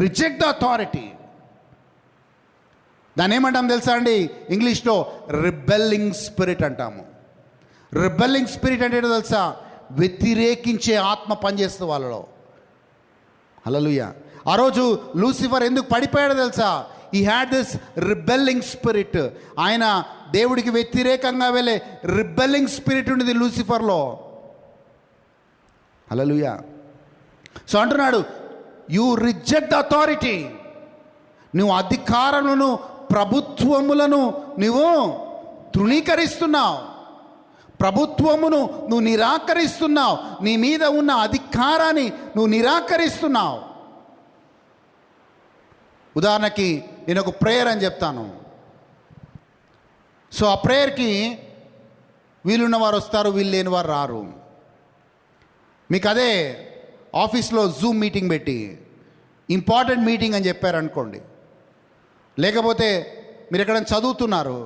Reject the authority. దాన్ని ఏమంటాం తెలుసా అండి? ఇంగ్లీష్లో రిబెల్లింగ్ స్పిరిట్ అంటాము. రిబెల్లింగ్ స్పిరిట్ అంటే ఏంటో తెలుసా? వ్యతిరేకించే ఆత్మ పనిచేస్తుంది వాళ్ళలో. హల్లెలూయా. ఆ రోజు లూసిఫర్ ఎందుకు పడిపోయాడో తెలుసా? ఈ హ్యాడ్ దిస్ రిబెల్లింగ్ స్పిరిట్. ఆయన దేవుడికి వ్యతిరేకంగా వెళ్ళే రిబెల్లింగ్ స్పిరిట్ ఉండేది లూసిఫర్లో. హల్లెలూయా. సో అంటున్నాడు, యు రిజెక్ట్ ద అథారిటీ. నువ్వు అధికారములను, ప్రభుత్వములను నువ్వు తృణీకరిస్తున్నావు. ప్రభుత్వమును నువ్వు నిరాకరిస్తున్నావు. నీ మీద ఉన్న అధికారాన్ని నువ్వు నిరాకరిస్తున్నావు. ఉదాహరణకి నేను ఒక ప్రేయర్ అని చెప్తాను. సో ఆ ప్రేయర్కి వీళ్ళున్న వారు వస్తారు, వీళ్ళు లేని వారు రారు. మీకు అదే ఆఫీస్లో జూమ్ మీటింగ్ పెట్టి ఇంపార్టెంట్ మీటింగ్ అని చెప్పారనుకోండి, లేకపోతే మీరు ఎక్కడైనా చదువుతున్నారు,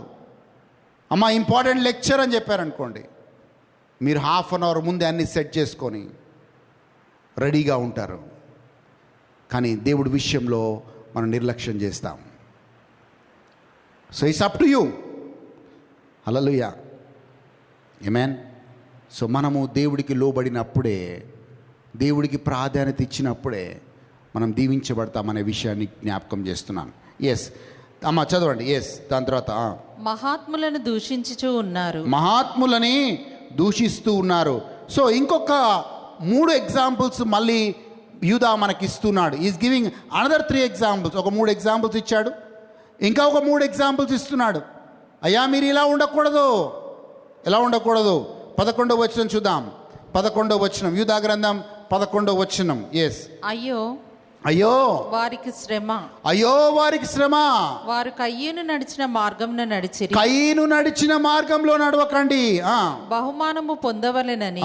అమ్మ ఇంపార్టెంట్ లెక్చర్ అని చెప్పారనుకోండి, మీరు హాఫ్ అన్ అవర్ ముందే అన్ని సెట్ చేసుకొని రెడీగా ఉంటారు. కానీ దేవుడి విషయంలో మనం నిర్లక్ష్యం చేస్తాం. So it's up to you. Hallelujah, amen. So మనము దేవుడికి లోబడినప్పుడే, దేవుడికి ప్రాధాన్యత ఇచ్చినప్పుడే మనం దీవించబడతామనే విషయాన్ని జ్ఞాపకం చేస్తున్నాను. ఎస్ అమ్మ చదవండి. ఎస్ దాని తర్వాత మహాత్ములను దూషించుచూ ఉన్నారు. మహాత్ములని దూషిస్తూ ఉన్నారు. సో ఇంకొక 3 ఎగ్జాంపుల్స్ మళ్ళీ యూదా మనకిస్తున్నాడు. Is giving another 3 examples. ఒక 3 ఎగ్జాంపుల్స్ ఇచ్చాడు, ఇంకా ఒక 3 ఎగ్జాంపుల్స్ ఇస్తున్నాడు. అయ్యా మీరు ఇలా ఉండకూడదు, ఎలా ఉండకూడదు. 11వ వచనం చూద్దాం. 11వ వచనం, యూదా గ్రంథం 11వ వచనం. ఎస్. అయ్యో అయ్యో వారికి శ్రమ, అయ్యో వారికి శ్రమ. వారు కయ్యూను నడిచిన మార్గమున నడిచిరి. కయీను నడిచిన మార్గంలో నడవకండి. బహుమానము పొందవలెనని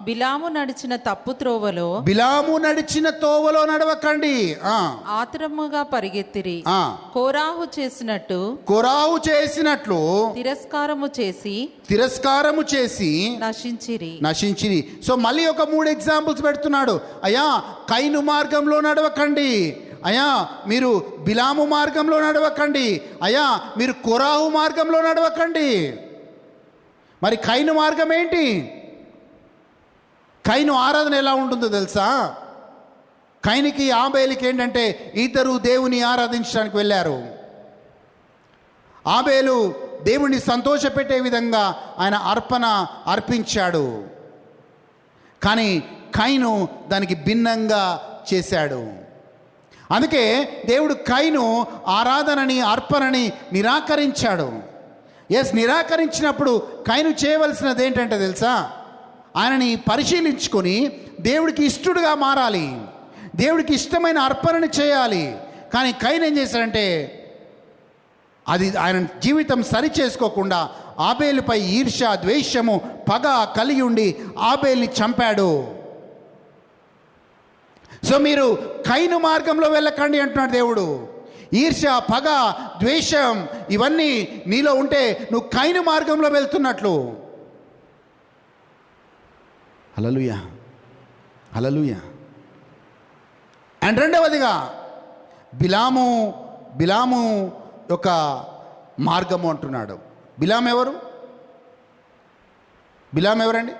బిలాము నడిచిన తప్పు త్రోవలో, బిలాము నడిచిన తోవలో నడవకండి. ఆతురముగా పరిగెత్తిరి. కోరాహు చేసినట్టు, కొరాహు చేసినట్లు తిరస్కారము చేసి నశించిరి. సో మళ్ళీ ఒక 3 ఎగ్జాంపుల్స్ పెడుతున్నాడు. అయ్యా కయీను మార్గంలో నడవకండి, అయ్యా మీరు బిలాము మార్గంలో నడవకండి, అయ్యా మీరు కొరాహు మార్గంలో నడవకండి. మరి కయీను మార్గం ఏంటి? కయీను ఆరాధన ఎలా ఉంటుందో తెలుసా? కయీనుకి ఆబేలుకి ఏంటంటే ఇద్దరు దేవుని ఆరాధించడానికి వెళ్ళారు. ఆబేలు దేవుణ్ణి సంతోషపెట్టే విధంగా ఆయన అర్పించాడు. కానీ కయీను దానికి భిన్నంగా చేశాడు. అందుకే దేవుడు కయీను ఆరాధనని, అర్పణని నిరాకరించాడు. నిరాకరించినప్పుడు కయీను చేయవలసినది ఏంటంటే తెలుసా? ఆయనని పరిశీలించుకొని దేవుడికి ఇష్టడుగా మారాలి, దేవుడికి ఇష్టమైన అర్పణని చేయాలి. కానీ కయీను ఏం చేశాడంటే అది ఆయన జీవితం సరి చేసుకోకుండా ఆబేలుపై ఈర్ష్య, ద్వేషము, పగ కలిగి ఉండి ఆబేల్ని చంపాడు. సో మీరు కయీను మార్గంలో వెళ్ళకండి అంటున్నాడు దేవుడు. ఈర్ష్య, పగ, ద్వేషం ఇవన్నీ నీలో ఉంటే నువ్వు కయీను మార్గంలో వెళ్తున్నట్లు. హల్లెలూయా, హల్లెలూయా. అండ్ రెండవదిగా బిలాము యొక్క మార్గము అంటున్నాడు. బిలాము ఎవరు? బిలాము ఎవరండి?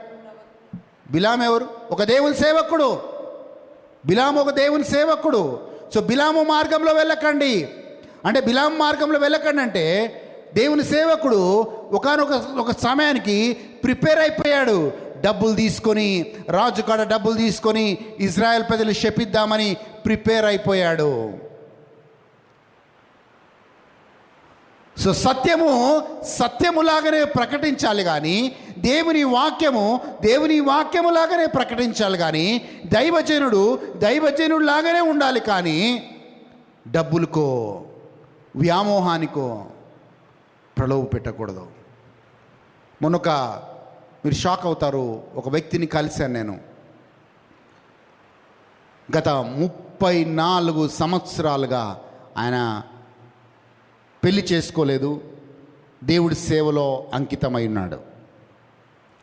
బిలాము ఎవరు? ఒక దేవుని సేవకుడు. బిలాము ఒక దేవుని సేవకుడు. సో బిలాము మార్గంలో వెళ్ళకండి అంటే, బిలాము మార్గంలో వెళ్ళకండి అంటే దేవుని సేవకుడు ఒక సమయానికి ప్రిపేర్ అయిపోయాడు. డబ్బులు తీసుకొని, రాజు కాడ డబ్బులు తీసుకొని ఇజ్రాయెల్ ప్రజలు శపిద్దామని ప్రిపేర్ అయిపోయాడు. సో సత్యములాగానే ప్రకటించాలి కానీ, దేవుని వాక్యములాగానే ప్రకటించాలి కానీ, దైవజనుడు లాగానే ఉండాలి కానీ డబ్బులకో వ్యామోహానికో ప్రలోభ పెట్టకూడదు. మొన్నొక మీరు షాక్ అవుతారు, ఒక వ్యక్తిని కలిశాను నేను. గత 34 సంవత్సరాలుగా ఆయన పెళ్లి చేసుకోలేదు, దేవుడి సేవలో అంకితమై ఉన్నాడు.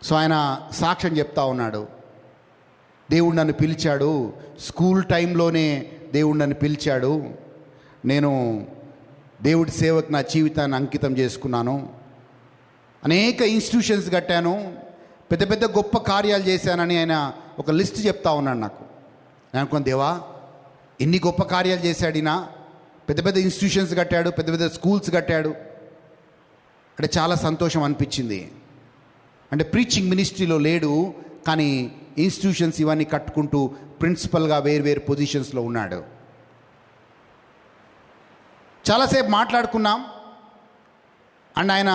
సో ఆయన సాక్ష్యం చెప్తా ఉన్నాడు. దేవుడు నన్ను పిలిచాడు, స్కూల్ టైంలోనే దేవుడు నన్ను పిలిచాడు, నేను దేవుడి సేవకు నా జీవితాన్ని అంకితం చేసుకున్నాను, అనేక ఇన్స్టిట్యూషన్స్ కట్టాను, పెద్ద పెద్ద గొప్ప కార్యాలు చేశానని ఆయన ఒక లిస్ట్ చెప్తా ఉన్నాడు నాకు. నేను అనుకున్నాను, దేవా ఎన్ని గొప్ప కార్యాలు చేశాడినా, పెద్ద పెద్ద ఇన్స్టిట్యూషన్స్ కట్టాడు, పెద్ద పెద్ద స్కూల్స్ కట్టాడు అంటే చాలా సంతోషం అనిపించింది. అంటే ప్రీచింగ్ మినిస్ట్రీలో లేడు కానీ ఇన్స్టిట్యూషన్స్ ఇవన్నీ కట్టుకుంటూ ప్రిన్సిపల్గా వేరు పొజిషన్స్లో ఉన్నాడు. చాలాసేపు మాట్లాడుకున్నాం అండ్ ఆయన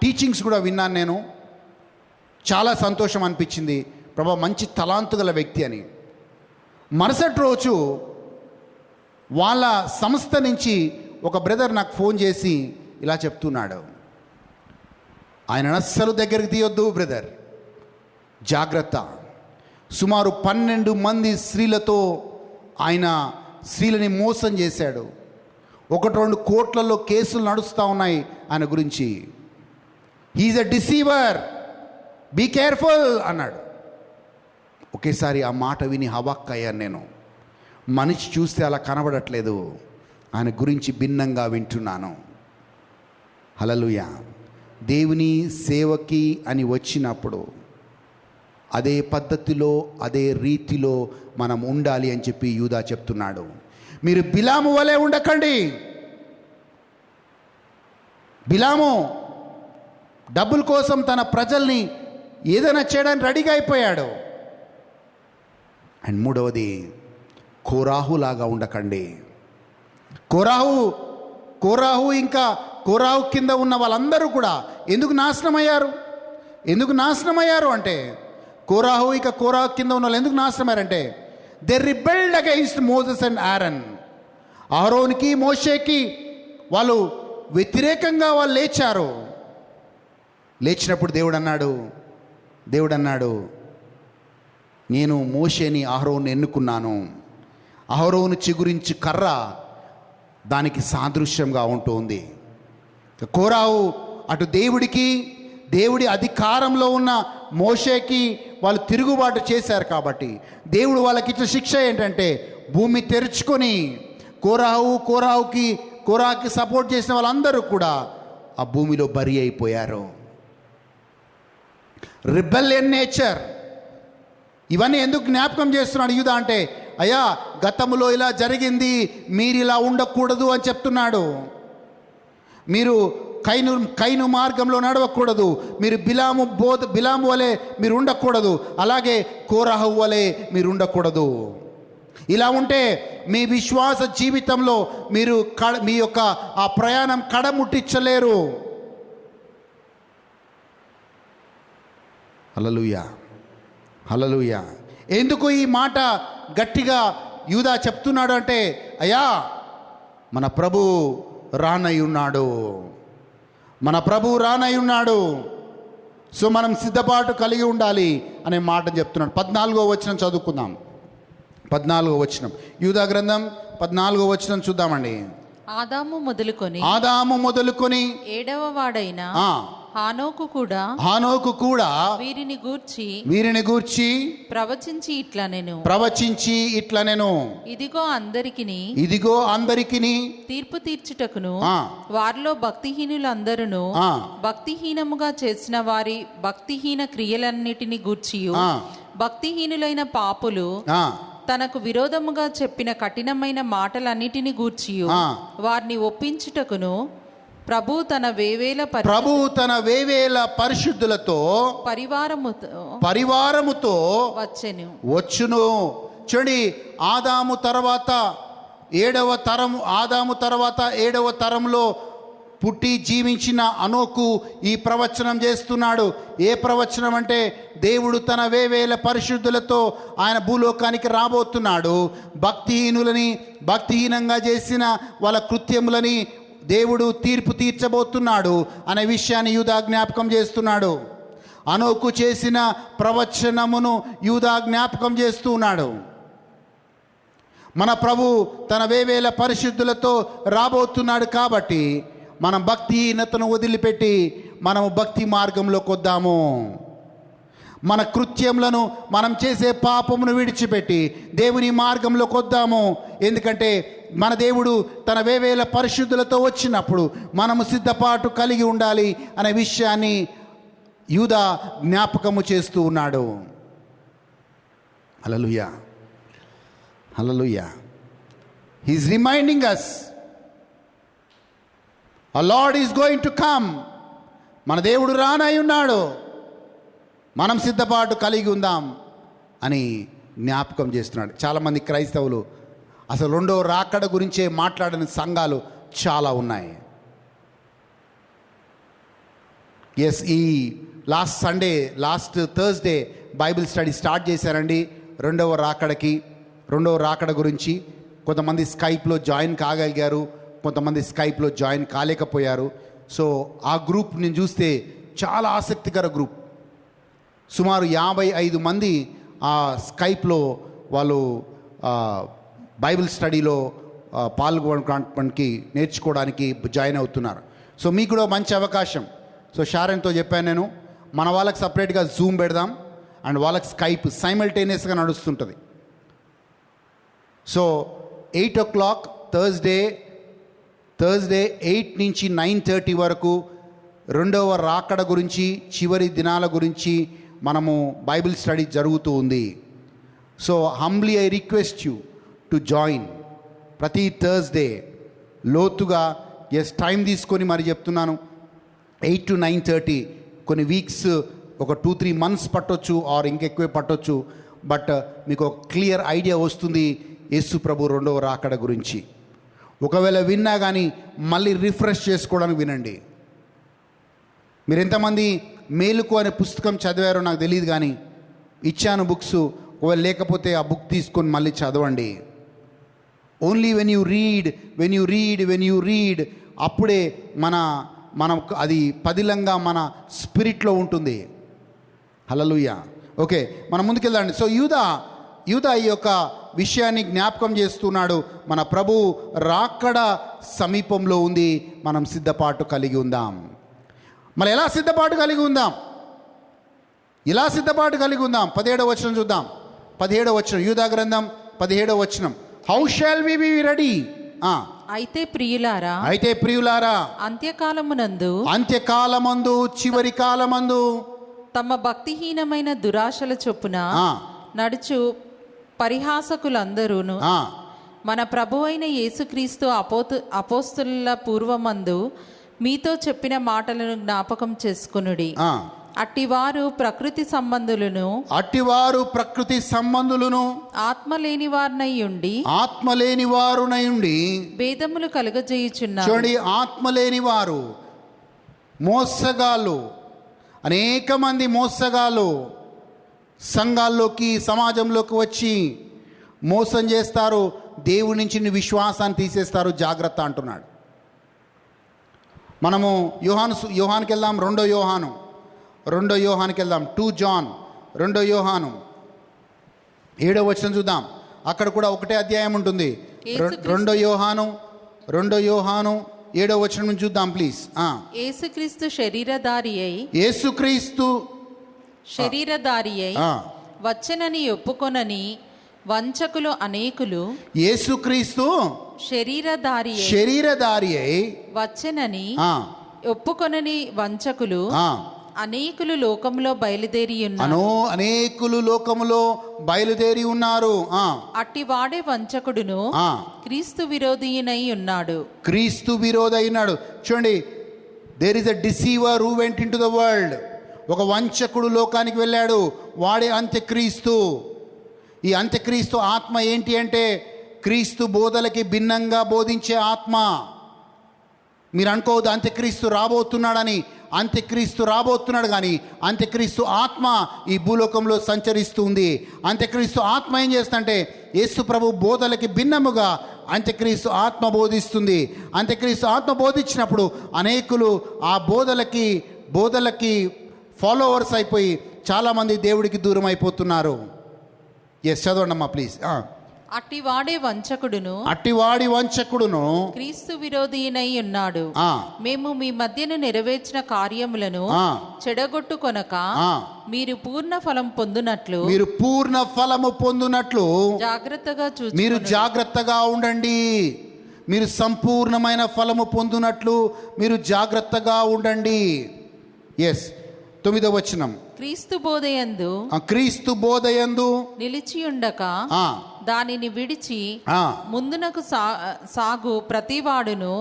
టీచింగ్స్ కూడా విన్నాను నేను. చాలా సంతోషం అనిపించింది, ప్రభా మంచి తలాంతు గల వ్యక్తి అని. మరుసటి రోజు వాళ్ళ సంస్థ నుంచి ఒక బ్రదర్ నాకు ఫోన్ చేసి ఇలా చెప్తున్నాడు, ఆయన అస్సలు దగ్గరికి తీయొద్దు బ్రదర్, జాగ్రత్త. సుమారు 12 మంది స్త్రీలతో ఆయన స్త్రీలని మోసం చేశాడు. 1-2 కోట్లలో కేసులు నడుస్తూ ఉన్నాయి ఆయన గురించి. He's a deceiver, be careful అన్నాడు. ఒకేసారి ఆ మాట విని హవాక్కయ్యాను నేను. మనిషి చూస్తే అలా కనబడట్లేదు, ఆయన గురించి భిన్నంగా వింటున్నాను. హల్లెలూయా. దేవుని సేవకి అని వచ్చినప్పుడు అదే పద్ధతిలో అదే రీతిలో మనం ఉండాలి అని చెప్పి యూదా చెప్తున్నాడు. మీరు బిలాము వలె ఉండకండి. బిలాము డబ్బుల కోసం తన ప్రజల్ని ఏదైనా చేయడానికి రెడీగా అయిపోయాడు. అండ్ మూడవది, కోరాహులాగా ఉండకండి. కోరాహు ఇంకా కోరాహు కింద ఉన్న వాళ్ళందరూ కూడా ఎందుకు నాశనం అయ్యారు అంటే, కోరాహు కింద ఉన్న వాళ్ళు ఎందుకు నాశనం అయ్యారంటే, they rebelled against Moses and Aaron. అహరోనుకి మోషేకి వాళ్ళు వ్యతిరేకంగా వాళ్ళు లేచినప్పుడు దేవుడు అన్నాడు, నేను మోషేని అహరోను ఎన్నుకున్నాను. అహరోను చిగురించి కర్ర దానికి సాదృశ్యంగా ఉంటుంది. కోరాహు అటు దేవుడి అధికారంలో ఉన్న మోషేకి వాళ్ళు తిరుగుబాటు చేశారు కాబట్టి దేవుడు వాళ్ళకి ఇచ్చిన శిక్ష ఏంటంటే, భూమి తెరుచుకొని కోరాహుకి సపోర్ట్ చేసిన వాళ్ళందరూ కూడా ఆ భూమిలో బరి అయిపోయారు. Rebellion nature. ఇవన్నీ ఎందుకు జ్ఞాపకం చేస్తున్నాడు యూదా అంటే, అయ్యా గతంలో ఇలా జరిగింది, మీరు ఇలా ఉండకూడదు అని చెప్తున్నాడు. మీరు కైను మార్గంలో నడవకూడదు, మీరు బిలాము వలె మీరు ఉండకూడదు, అలాగే కోరాహు వలె మీరు ఉండకూడదు. ఇలా ఉంటే మీ విశ్వాస జీవితంలో మీరు మీ యొక్క ఆ ప్రయాణం కడముట్టించలేరు. హల్లెలూయా. ఎందుకు ఈ మాట గట్టిగా యూదా చెప్తున్నాడు అంటే, అయ్యా మన ప్రభు రానై ఉన్నాడు, సో మనం సిద్ధపాటు కలిగి ఉండాలి అనే మాట చెప్తున్నాడు. 14వ వచనం చదువుకుందాం. 14వ వచనం, యూదా గ్రంథం 14వ వచనం చూద్దామండి. ఆదాము మొదలుకొని 7వ వాడైన హానోకు కూడా వీరిని గూర్చి ప్రవచించి ఇట్లా నేను ఇదిగో అందరికిని తీర్పు తీర్చుటకును వారిలో భక్తిహీనులందరూ భక్తిహీనముగా చేసిన వారి భక్తిహీన క్రియలన్నిటిని గూర్చియు భక్తిహీనులైన పాపులు తనకు విరోధముగా చెప్పిన కఠినమైన మాటలన్నిటిని గూర్చియు వారిని ఒప్పించుటకును ప్రభు తన వేవేల పరిశుద్ధులతో పరివారముతో వచ్చును. చూడండి, ఆదాము తర్వాత ఏడవ తరంలో పుట్టి జీవించిన అనోకు ఈ ప్రవచనం చేస్తున్నాడు. ఏ ప్రవచనం అంటే, దేవుడు తన వేవేల పరిశుద్ధులతో ఆయన భూలోకానికి రాబోతున్నాడు. భక్తిహీనంగా చేసిన వాళ్ళ కృత్యములని దేవుడు తీర్పు తీర్చబోతున్నాడు అనే విషయాన్ని యూదా జ్ఞాపకం చేస్తున్నాడు. అనోకు చేసిన ప్రవచనమును యూదా జ్ఞాపకం చేస్తూ ఉన్నాడు. మన ప్రభు తన వేవేల పరిశుద్ధులతో రాబోతున్నాడు కాబట్టి మనం భక్తిహీనతను వదిలిపెట్టి మనము భక్తి మార్గంలోకి వద్దాము. మన కృత్యములను, మనం చేసే పాపమును విడిచిపెట్టి దేవుని మార్గంలోకి వద్దాము. ఎందుకంటే మన దేవుడు తన వేవేల పరిశుద్ధులతో వచ్చినప్పుడు మనము సిద్ధపాటు కలిగి ఉండాలి అనే విషయాన్ని యూదా జ్ఞాపకము చేస్తూ ఉన్నాడు. Hallelujah. He is reminding us, a Lord is going to come. మన దేవుడు రానై ఉన్నాడు, మనం సిద్ధపాటు కలిగి ఉందాం అని జ్ఞాపకం చేస్తున్నాడు. చాలామంది క్రైస్తవులు అసలు రెండో రాకడ గురించే మాట్లాడిన సంఘాలు చాలా ఉన్నాయి. ఈ last Thursday Bible study start చేశారండి రెండవ రాకడ గురించి. కొంతమంది స్కైప్లో జాయిన్ కాగలిగారు, కొంతమంది స్కైప్లో జాయిన్ కాలేకపోయారు. సో ఆ గ్రూప్ నేను చూస్తే చాలా ఆసక్తికర గ్రూప్. సుమారు 55 మంది ఆ స్కైప్లో వాళ్ళు బైబిల్ స్టడీలో పాల్గొనడానికి నేర్చుకోవడానికి జాయిన్ అవుతున్నారు. సో మీకు కూడా మంచి అవకాశం. సో షారెన్తో చెప్పాను నేను, మన వాళ్ళకి సపరేట్గా జూమ్ పెడదాం, అండ్ వాళ్ళకి స్కైప్ సైమల్టేనియస్గా నడుస్తుంటుంది. సో 8 o'clock థర్స్డే 8 నుంచి 9:30 వరకు రెండవ రాకడ గురించి, చివరి దినాల గురించి మనము బైబిల్ స్టడీ జరుగుతూ ఉంది. So humbly I request you to join. ప్రతి థర్స్డే లోతుగా టైం తీసుకొని మరి చెప్తున్నాను. 8 to 9:30 కొన్ని వీక్స్, ఒక 2-3 months పట్టొచ్చు, ఆర్ ఇంకెక్కువే పట్టొచ్చు. బట్ మీకు ఒక క్లియర్ ఐడియా వస్తుంది యేసు ప్రభు రెండవ రాకడ గురించి. ఒకవేళ విన్నా కానీ మళ్ళీ రిఫ్రెష్ చేసుకోవడానికి వినండి. మీరు ఎంతమంది మేలుకు అనే పుస్తకం చదివారో నాకు తెలియదు, కానీ ఇచ్చాను బుక్స్. ఒకవేళ లేకపోతే ఆ బుక్ తీసుకొని మళ్ళీ చదవండి. ఓన్లీ వెన్ యూ రీడ్ అప్పుడే మనం అది పదిలంగా మన స్పిరిట్లో ఉంటుంది. హల్లెలూయా. ఓకే, మనం ముందుకెళ్దాండి. సో యూదా ఈ యొక్క విషయాన్ని జ్ఞాపకం చేస్తున్నాడు. మన ప్రభు రాకడ సమీపంలో ఉంది, మనం సిద్ధపాటు కలిగి ఉందాం. మరి ఎలా సిద్ధపాటు కలిగి ఉందాం? 17వ వచనం చూద్దాం. 17వ వచనం, యూదా గ్రంథం 17వ వచనం. How shall we be ready? అయితే ప్రియులారా, అంత్యకాలమందు చివరి కాలమందు తమ భక్తిహీనమైన దురాశల చొప్పున నడుచు పరిహాసకులందరూను మన ప్రభువైన యేసుక్రీస్తు అపోస్తుల పూర్వమందు మీతో చెప్పిన మాటలను జ్ఞాపకం చేసుకొనుడి. అట్టివారు ప్రకృతి సంబంధులను ఆత్మలేని వారునై ఉండి భేదములు కలుగజేయుచున్నారు. చూడండి, ఆత్మలేని వారు, మోసగాళ్ళు, అనేక మంది మోసగాళ్ళు సంఘాల్లోకి, సమాజంలోకి వచ్చి మోసం చేస్తారు. దేవుడి నుంచి విశ్వాసాన్ని తీసేస్తారు. జాగ్రత్త అంటున్నాడు. మనము యోహానుకి వెళ్దాం. రెండో యోహానుకి వెళ్దాం. 2 John 2 యోహాను 7వ వచనం చూద్దాం. అక్కడ కూడా ఒకటే అధ్యాయం ఉంటుంది. 2 యోహాను 7వ వచనం నుంచి చూద్దాం ప్లీజ్. యేసుక్రీస్తు శరీరధారి అయి వచ్చనని ఒప్పుకొనని వంచకులు అనేకులు. యేసుక్రీస్తు శరీరధారి అయి వచ్చనని ఒప్పుకొనని వంచకులు అనేకులు లోకములో బయలుదేరి ఉన్నారు. అట్టి వాడే వంచకుడును క్రీస్తు విరోధి ఉన్నాడు. చూడండి, there is a deceiver who went into the world. ఒక వంచకుడు లోకానికి వెళ్ళాడు. వాడే అంత్యక్రీస్తు. ఈ అంత్యక్రీస్తు ఆత్మ ఏంటి అంటే క్రీస్తు బోధలకి భిన్నంగా బోధించే ఆత్మ. మీరు అనుకోవద్దు అంత్యక్రీస్తు రాబోతున్నాడని. అంత్యక్రీస్తు రాబోతున్నాడు, కానీ అంత్యక్రీస్తు ఆత్మ ఈ భూలోకంలో సంచరిస్తుంది. అంత్యక్రీస్తు ఆత్మ ఏం చేస్తుందంటే యేసు ప్రభు బోధలకి భిన్నముగా అంత్యక్రీస్తు ఆత్మ బోధిస్తుంది. అంత్యక్రీస్తు ఆత్మ బోధించినప్పుడు అనేకులు ఆ బోధలకి ఫాలోవర్స్ అయిపోయి చాలామంది దేవుడికి దూరం అయిపోతున్నారు. చదవండమ్మా ప్లీజ్. అట్టివాడి వంచకుడును క్రీస్తు విరోధినై ఉన్నాడు. మేము మీ మధ్యను నెరవేర్చిన కార్యములను చెడగొట్టుకొనక మీరు పూర్ణ ఫలము పొందునట్లు జాగ్రత్తగా ఉండండి. మీరు సంపూర్ణమైన ఫలము పొందునట్లు మీరు జాగ్రత్తగా ఉండండి. 9వ వచనం. క్రీస్తు బోధయందు నిలిచియుండక దానిని విడిచి ముందునకు సాగు ప్రతివాడును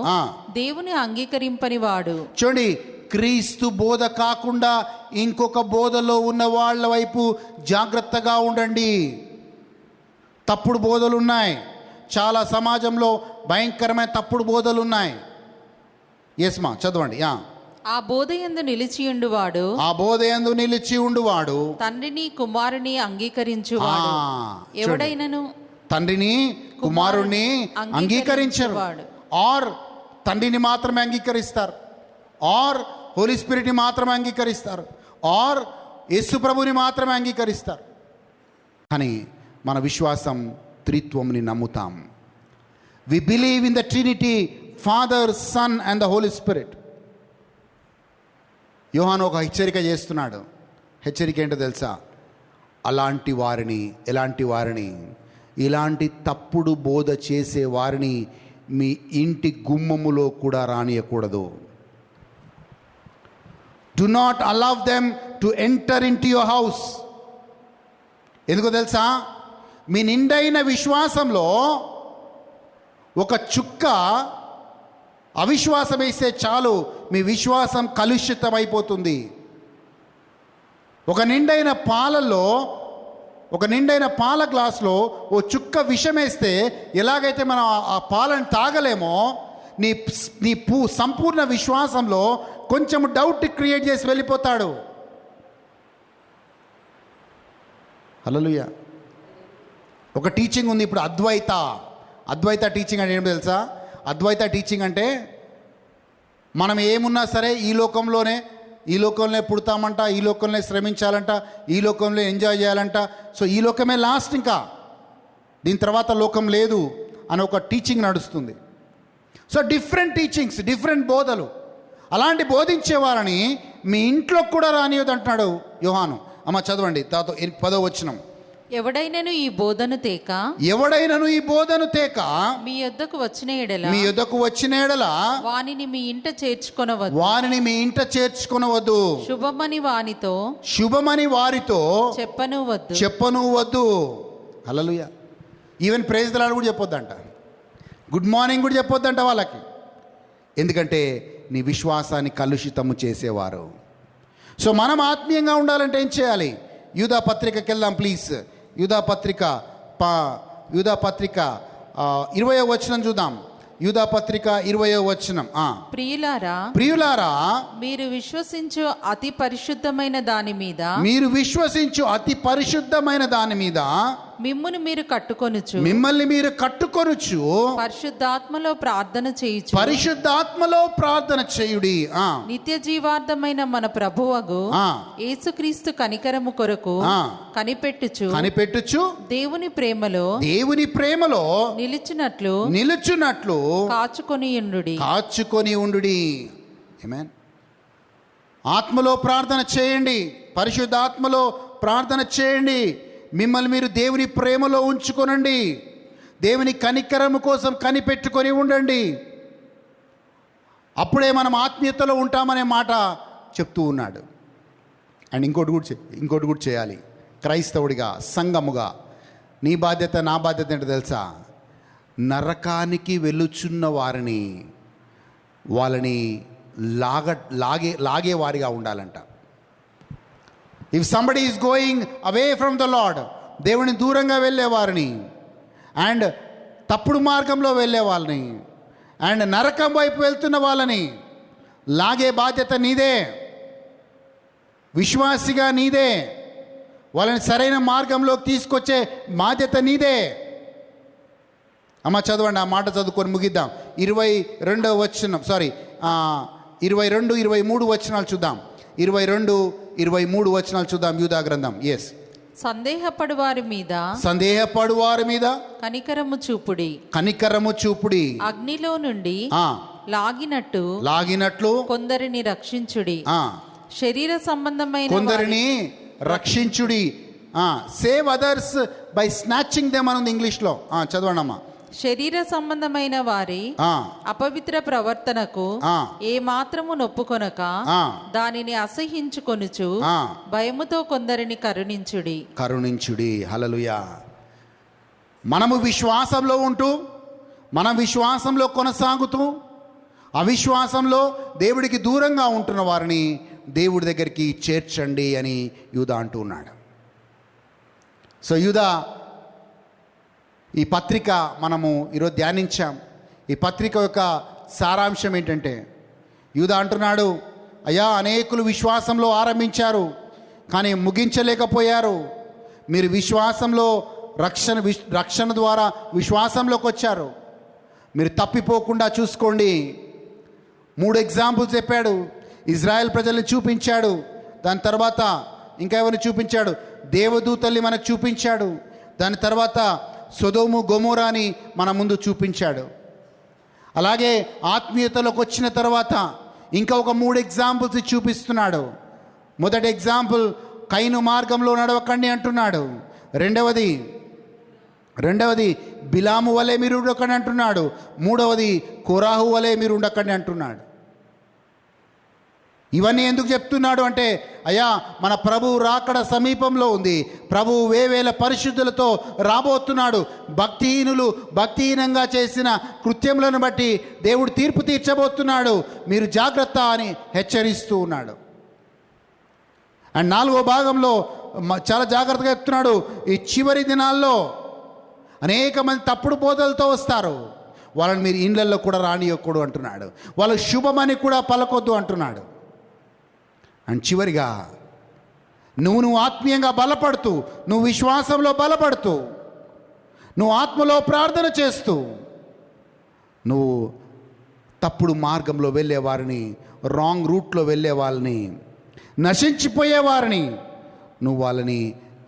దేవుని అంగీకరింపని వాడు. చూడండి, క్రీస్తు బోధ కాకుండా ఇంకొక బోధలో ఉన్న వాళ్ళ వైపు జాగ్రత్తగా ఉండండి. తప్పుడు బోధలు ఉన్నాయి. చాలా సమాజంలో భయంకరమైన తప్పుడు బోధలు ఉన్నాయి. మా చదవండి. ఆ బోధయందు నిలిచి ఉండువాడు తండ్రిని కుమారుని అంగీకరించువాడు. ఎవడైనను తండ్రిని కుమారుణ్ణి అంగీకరించరు. ఆర్ తండ్రిని మాత్రమే అంగీకరిస్తారు, ఆర్ హోలీ స్పిరిట్ని మాత్రమే అంగీకరిస్తారు, ఆర్ యేసు ప్రభుని మాత్రమే అంగీకరిస్తారు. కానీ మన విశ్వాసం త్రిత్వంని నమ్ముతాం. We believe in the Trinity, Father, Son and the Holy Spirit. యోహాను ఒక హెచ్చరిక చేస్తున్నాడు. హెచ్చరిక ఏంటో తెలుసా? అలాంటి వారిని, ఎలాంటి వారిని, ఇలాంటి తప్పుడు బోధ చేసే వారిని మీ ఇంటి గుమ్మములో కూడా రానియకూడదు. Do not allow them to enter into your house. ఎందుకో తెలుసా, మీ నిండైన విశ్వాసంలో ఒక చుక్క అవిశ్వాసం వేస్తే చాలు, మీ విశ్వాసం కలుషితమైపోతుంది. ఒక నిండైన పాల గ్లాసులో ఓ చుక్క విషం వేస్తే ఎలాగైతే మనం ఆ పాలను తాగలేమో, నీ సంపూర్ణ విశ్వాసంలో కొంచెం డౌట్ క్రియేట్ చేసి వెళ్ళిపోతాడు. హల్లెలూయా. ఒక టీచింగ్ ఉంది ఇప్పుడు, అద్వైత టీచింగ్ అంటే ఏం తెలుసా? అద్వైత టీచింగ్ అంటే మనం ఏమున్నా సరే ఈ లోకంలోనే పుడతామంట, ఈ లోకంలోనే శ్రమించాలంట, ఈ లోకంలో ఎంజాయ్ చేయాలంట. సో ఈ లోకమే లాస్ట్, ఇంకా దీని తర్వాత లోకం లేదు అని ఒక టీచింగ్ నడుస్తుంది. సో డిఫరెంట్ టీచింగ్స్, డిఫరెంట్ బోధలు. అలాంటి బోధించే వారిని మీ ఇంట్లో కూడా రానియొద్దు అంటున్నాడు యోహాను. అమ్మ చదవండి 10వ వచనం. ఎవడైనను ఈ బోధను తేక మీ యొద్దకు వచ్చిన ఎడల వానిని మీ ఇంట చేర్చుకొనవద్దు. శుభమని వారితో చెప్పను వద్దు. హల్లెలూయా. ఈవెన్ ప్రైజ్ ది లార్డ్ కూడా చెప్పొద్దంట, గుడ్ మార్నింగ్ కూడా చెప్పొద్దంట వాళ్ళకి. ఎందుకంటే నీ విశ్వాసాన్ని కలుషితము చేసేవారు. సో మనం ఆత్మీయంగా ఉండాలంటే ఏం చేయాలి? యూదా పత్రికకి వెళ్దాం ప్లీజ్. యూదా పత్రిక 20వ వచనం చూద్దాం. యూదా పత్రిక 20వ వచనం. ప్రియులారా, మీరు విశ్వసించు అతి పరిశుద్ధమైన దాని మీద మిమ్మును మీరు కట్టుకొనుచు పరిశుద్ధాత్మలో ప్రార్థన చేయుడి. నిత్య జీవార్థమైన మన ప్రభువగు యేసుక్రీస్తు కనికరము కొరకు కనిపెట్టుచు దేవుని ప్రేమలో నిలుచున్నట్లు కాచుకొని ఉండుడి. ఆమేన్. ఆత్మలో ప్రార్థన చేయండి, పరిశుద్ధాత్మలో ప్రార్థన చేయండి. మిమ్మల్ని మీరు దేవుని ప్రేమలో ఉంచుకొనండి, దేవుని కనికరము కోసం కనిపెట్టుకొని ఉండండి. అప్పుడే మనం ఆత్మీయతలో ఉంటామనే మాట చెప్తూ ఉన్నాడు. అండ్ ఇంకోటి కూడా చేయాలి. క్రైస్తవుడిగా, సంఘముగా నీ బాధ్యత, నా బాధ్యత ఏంటో తెలుసా? నరకానికి వెలుచున్న వాళ్ళని లాగే వారిగా ఉండాలంట. If somebody is going away from the lord, దేవుని దూరంగా వెళ్ళే వారిని, అండ్ తప్పుడు మార్గంలో వెళ్ళే వాళ్ళని, అండ్ నరకం వైపు వెళ్తున్న వాళ్ళని లాగే బాధ్యత నీదే. విశ్వాసిగా నీదే. వాళ్ళని సరైన మార్గంలోకి తీసుకొచ్చే బాధ్యత నీదే. అమ్మ చదవండి, ఆ మాట చదువుకొని ముగిద్దాం. 22వ వచనం, 23 వచనాలు చూద్దాం. 22-23 వచనాలు చూద్దాం యూదా గ్రంథం. ఎస్. సందేహపడు వారి మీద కనికరము చూపుడి. అగ్నిలో నుండి లాగినట్లు కొందరిని రక్షించుడి. శరీర సంబంధమైన కొందరిని రక్షించుడి. Save others by snatching them అని ఉంది ఇంగ్లీష్లో. చదవండి అమ్మా. శరీర సంబంధమైన వారి అపవిత్ర ప్రవర్తనకు ఏ మాత్రము నొప్పుకొనక దానిని అసహించుకొనుచు భయముతో కొందరిని కరుణించుడి. హల్లెలూయా. మనము విశ్వాసంలో ఉంటూ, మన విశ్వాసంలో కొనసాగుతూ, అవిశ్వాసంలో దేవుడికి దూరంగా ఉంటున్న వారిని దేవుడి దగ్గరికి చేర్చండి అని యూదా అంటూ ఉన్నాడు. సో యూదా, ఈ పత్రిక మనము ఈరోజు ధ్యానించాం. ఈ పత్రిక యొక్క సారాంశం ఏంటంటే, యూదా అంటున్నాడు, అయ్యా అనేకులు విశ్వాసంలో ఆరంభించారు కానీ ముగించలేకపోయారు. మీరు విశ్వాసంలో రక్షణ ద్వారా విశ్వాసంలోకి వచ్చారు. మీరు తప్పిపోకుండా చూసుకోండి. 3 ఎగ్జాంపుల్స్ చెప్పాడు. ఇజ్రాయెల్ ప్రజల్ని చూపించాడు. దాని తర్వాత ఇంకా ఎవరిని చూపించాడు? దేవదూతల్ని మనకు చూపించాడు. దాని తర్వాత సొదొము గొమొరాని మన ముందు చూపించాడు. అలాగే ఆత్మీయతలోకి వచ్చిన తర్వాత ఇంకా ఒక 3 ఎగ్జాంపుల్స్ చూపిస్తున్నాడు. మొదటి ఎగ్జాంపుల్ కైను మార్గంలో నడవకండి అంటున్నాడు. రెండవది బిలాము వలె మీరు ఉండకండి అంటున్నాడు. మూడవది కోరాహు వలె మీరు ఉండకండి అంటున్నాడు. ఇవన్నీ ఎందుకు చెప్తున్నాడు అంటే, అయ్యా మన ప్రభువు రాకడ సమీపంలో ఉంది. ప్రభువు వేవేల పరిశుద్ధులతో రాబోతున్నాడు. భక్తిహీనంగా చేసిన కృత్యములను బట్టి దేవుడు తీర్పు తీర్చబోతున్నాడు. మీరు జాగ్రత్త అని హెచ్చరిస్తూ ఉన్నాడు. అండ్ 4వ భాగంలో చాలా జాగ్రత్తగా చెప్తున్నాడు. ఈ చివరి దినాల్లో అనేక మంది తప్పుడు బోధలతో వస్తారు. వాళ్ళని మీరు ఇండ్లల్లో కూడా రానియకూడదు అంటున్నాడు. వాళ్ళు శుభమని కూడా పలకొద్దు అంటున్నాడు. అండ్ చివరిగా నువ్వు ఆత్మీయంగా బలపడుతూ, నువ్వు విశ్వాసంలో బలపడుతూ, నువ్వు ఆత్మలో ప్రార్థన చేస్తూ, నువ్వు తప్పుడు మార్గంలో వెళ్ళే వారిని, రాంగ్ రూట్లో వెళ్ళే వాళ్ళని, నశించిపోయే వారిని నువ్వు వాళ్ళని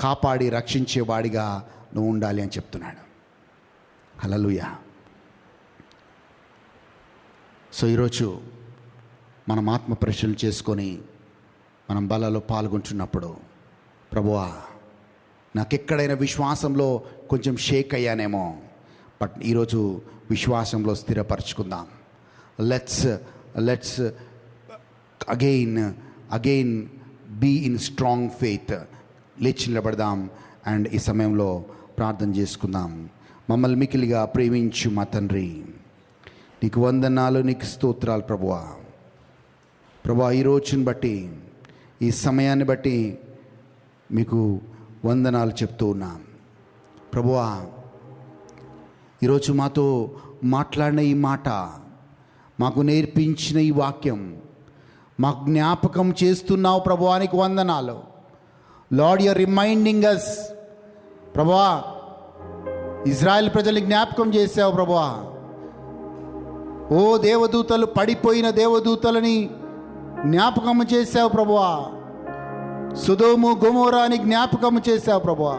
కాపాడి రక్షించేవాడిగా నువ్వు ఉండాలి అని చెప్తున్నాడు. హల్లెలూయా. సో ఈరోజు మనం ఆత్మ పరీక్షలు చేసుకొని మనం బలలో పాల్గొంటున్నప్పుడు, ప్రభువా నాకెక్కడైనా విశ్వాసంలో కొంచెం షేక్ అయ్యానేమో, బట్ ఈరోజు విశ్వాసంలో స్థిరపరచుకుందాం. Let's again be in strong faith. లేచి నిలబడదాం అండ్ ఈ సమయంలో ప్రార్థన చేసుకుందాం. మమ్మల్ని మికిలిగా ప్రేమించు మా తండ్రి, నీకు వందనాలు, నీకు స్తోత్రాలు ప్రభువా. ఈ రోజుని బట్టి, ఈ సమయాన్ని బట్టి మీకు వందనాలు చెప్తూ ఉన్నాం ప్రభువా. ఈరోజు మాతో మాట్లాడిన ఈ మాట, మాకు నేర్పించిన ఈ వాక్యం మాకు జ్ఞాపకం చేస్తున్నావు ప్రభువానికి వందనాలు. Lord, you are reminding us ప్రభువా. ఇజ్రాయెల్ ప్రజల్ని జ్ఞాపకం చేసావు ప్రభువా. ఓ దేవదూతలు, పడిపోయిన దేవదూతలని జ్ఞాపకము చేశావు ప్రభువా. సొదొము గొమొరాని జ్ఞాపకము చేశావు ప్రభువా.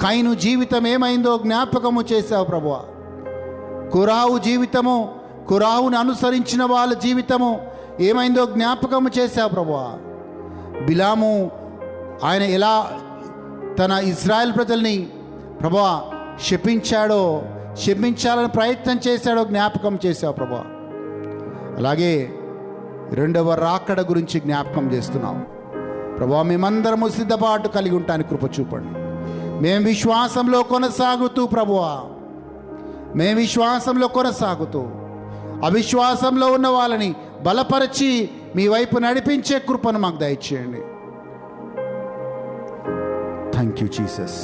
కైను జీవితం ఏమైందో జ్ఞాపకము చేశావు ప్రభువా. కురావు జీవితము, కురావుని అనుసరించిన వాళ్ళ జీవితము ఏమైందో జ్ఞాపకము చేశావు ప్రభువా. బిలాము ఆయన ఎలా తన ఇజ్రాయెల్ ప్రజల్ని ప్రభువా శపించాలని ప్రయత్నం చేశాడో జ్ఞాపకం చేశావు ప్రభువా. అలాగే రెండవ రాకడ గురించి జ్ఞాపకం చేస్తున్నావు ప్రభువా. మేమందరము సిద్ధపాటు కలిగి ఉంటానికి కృప చూపండి. మేము విశ్వాసంలో కొనసాగుతూ ప్రభువా, మేము విశ్వాసంలో కొనసాగుతూ అవిశ్వాసంలో ఉన్న వాళ్ళని బలపరిచి మీ వైపు నడిపించే కృపను మాకు దయచేయండి. Thank you Jesus.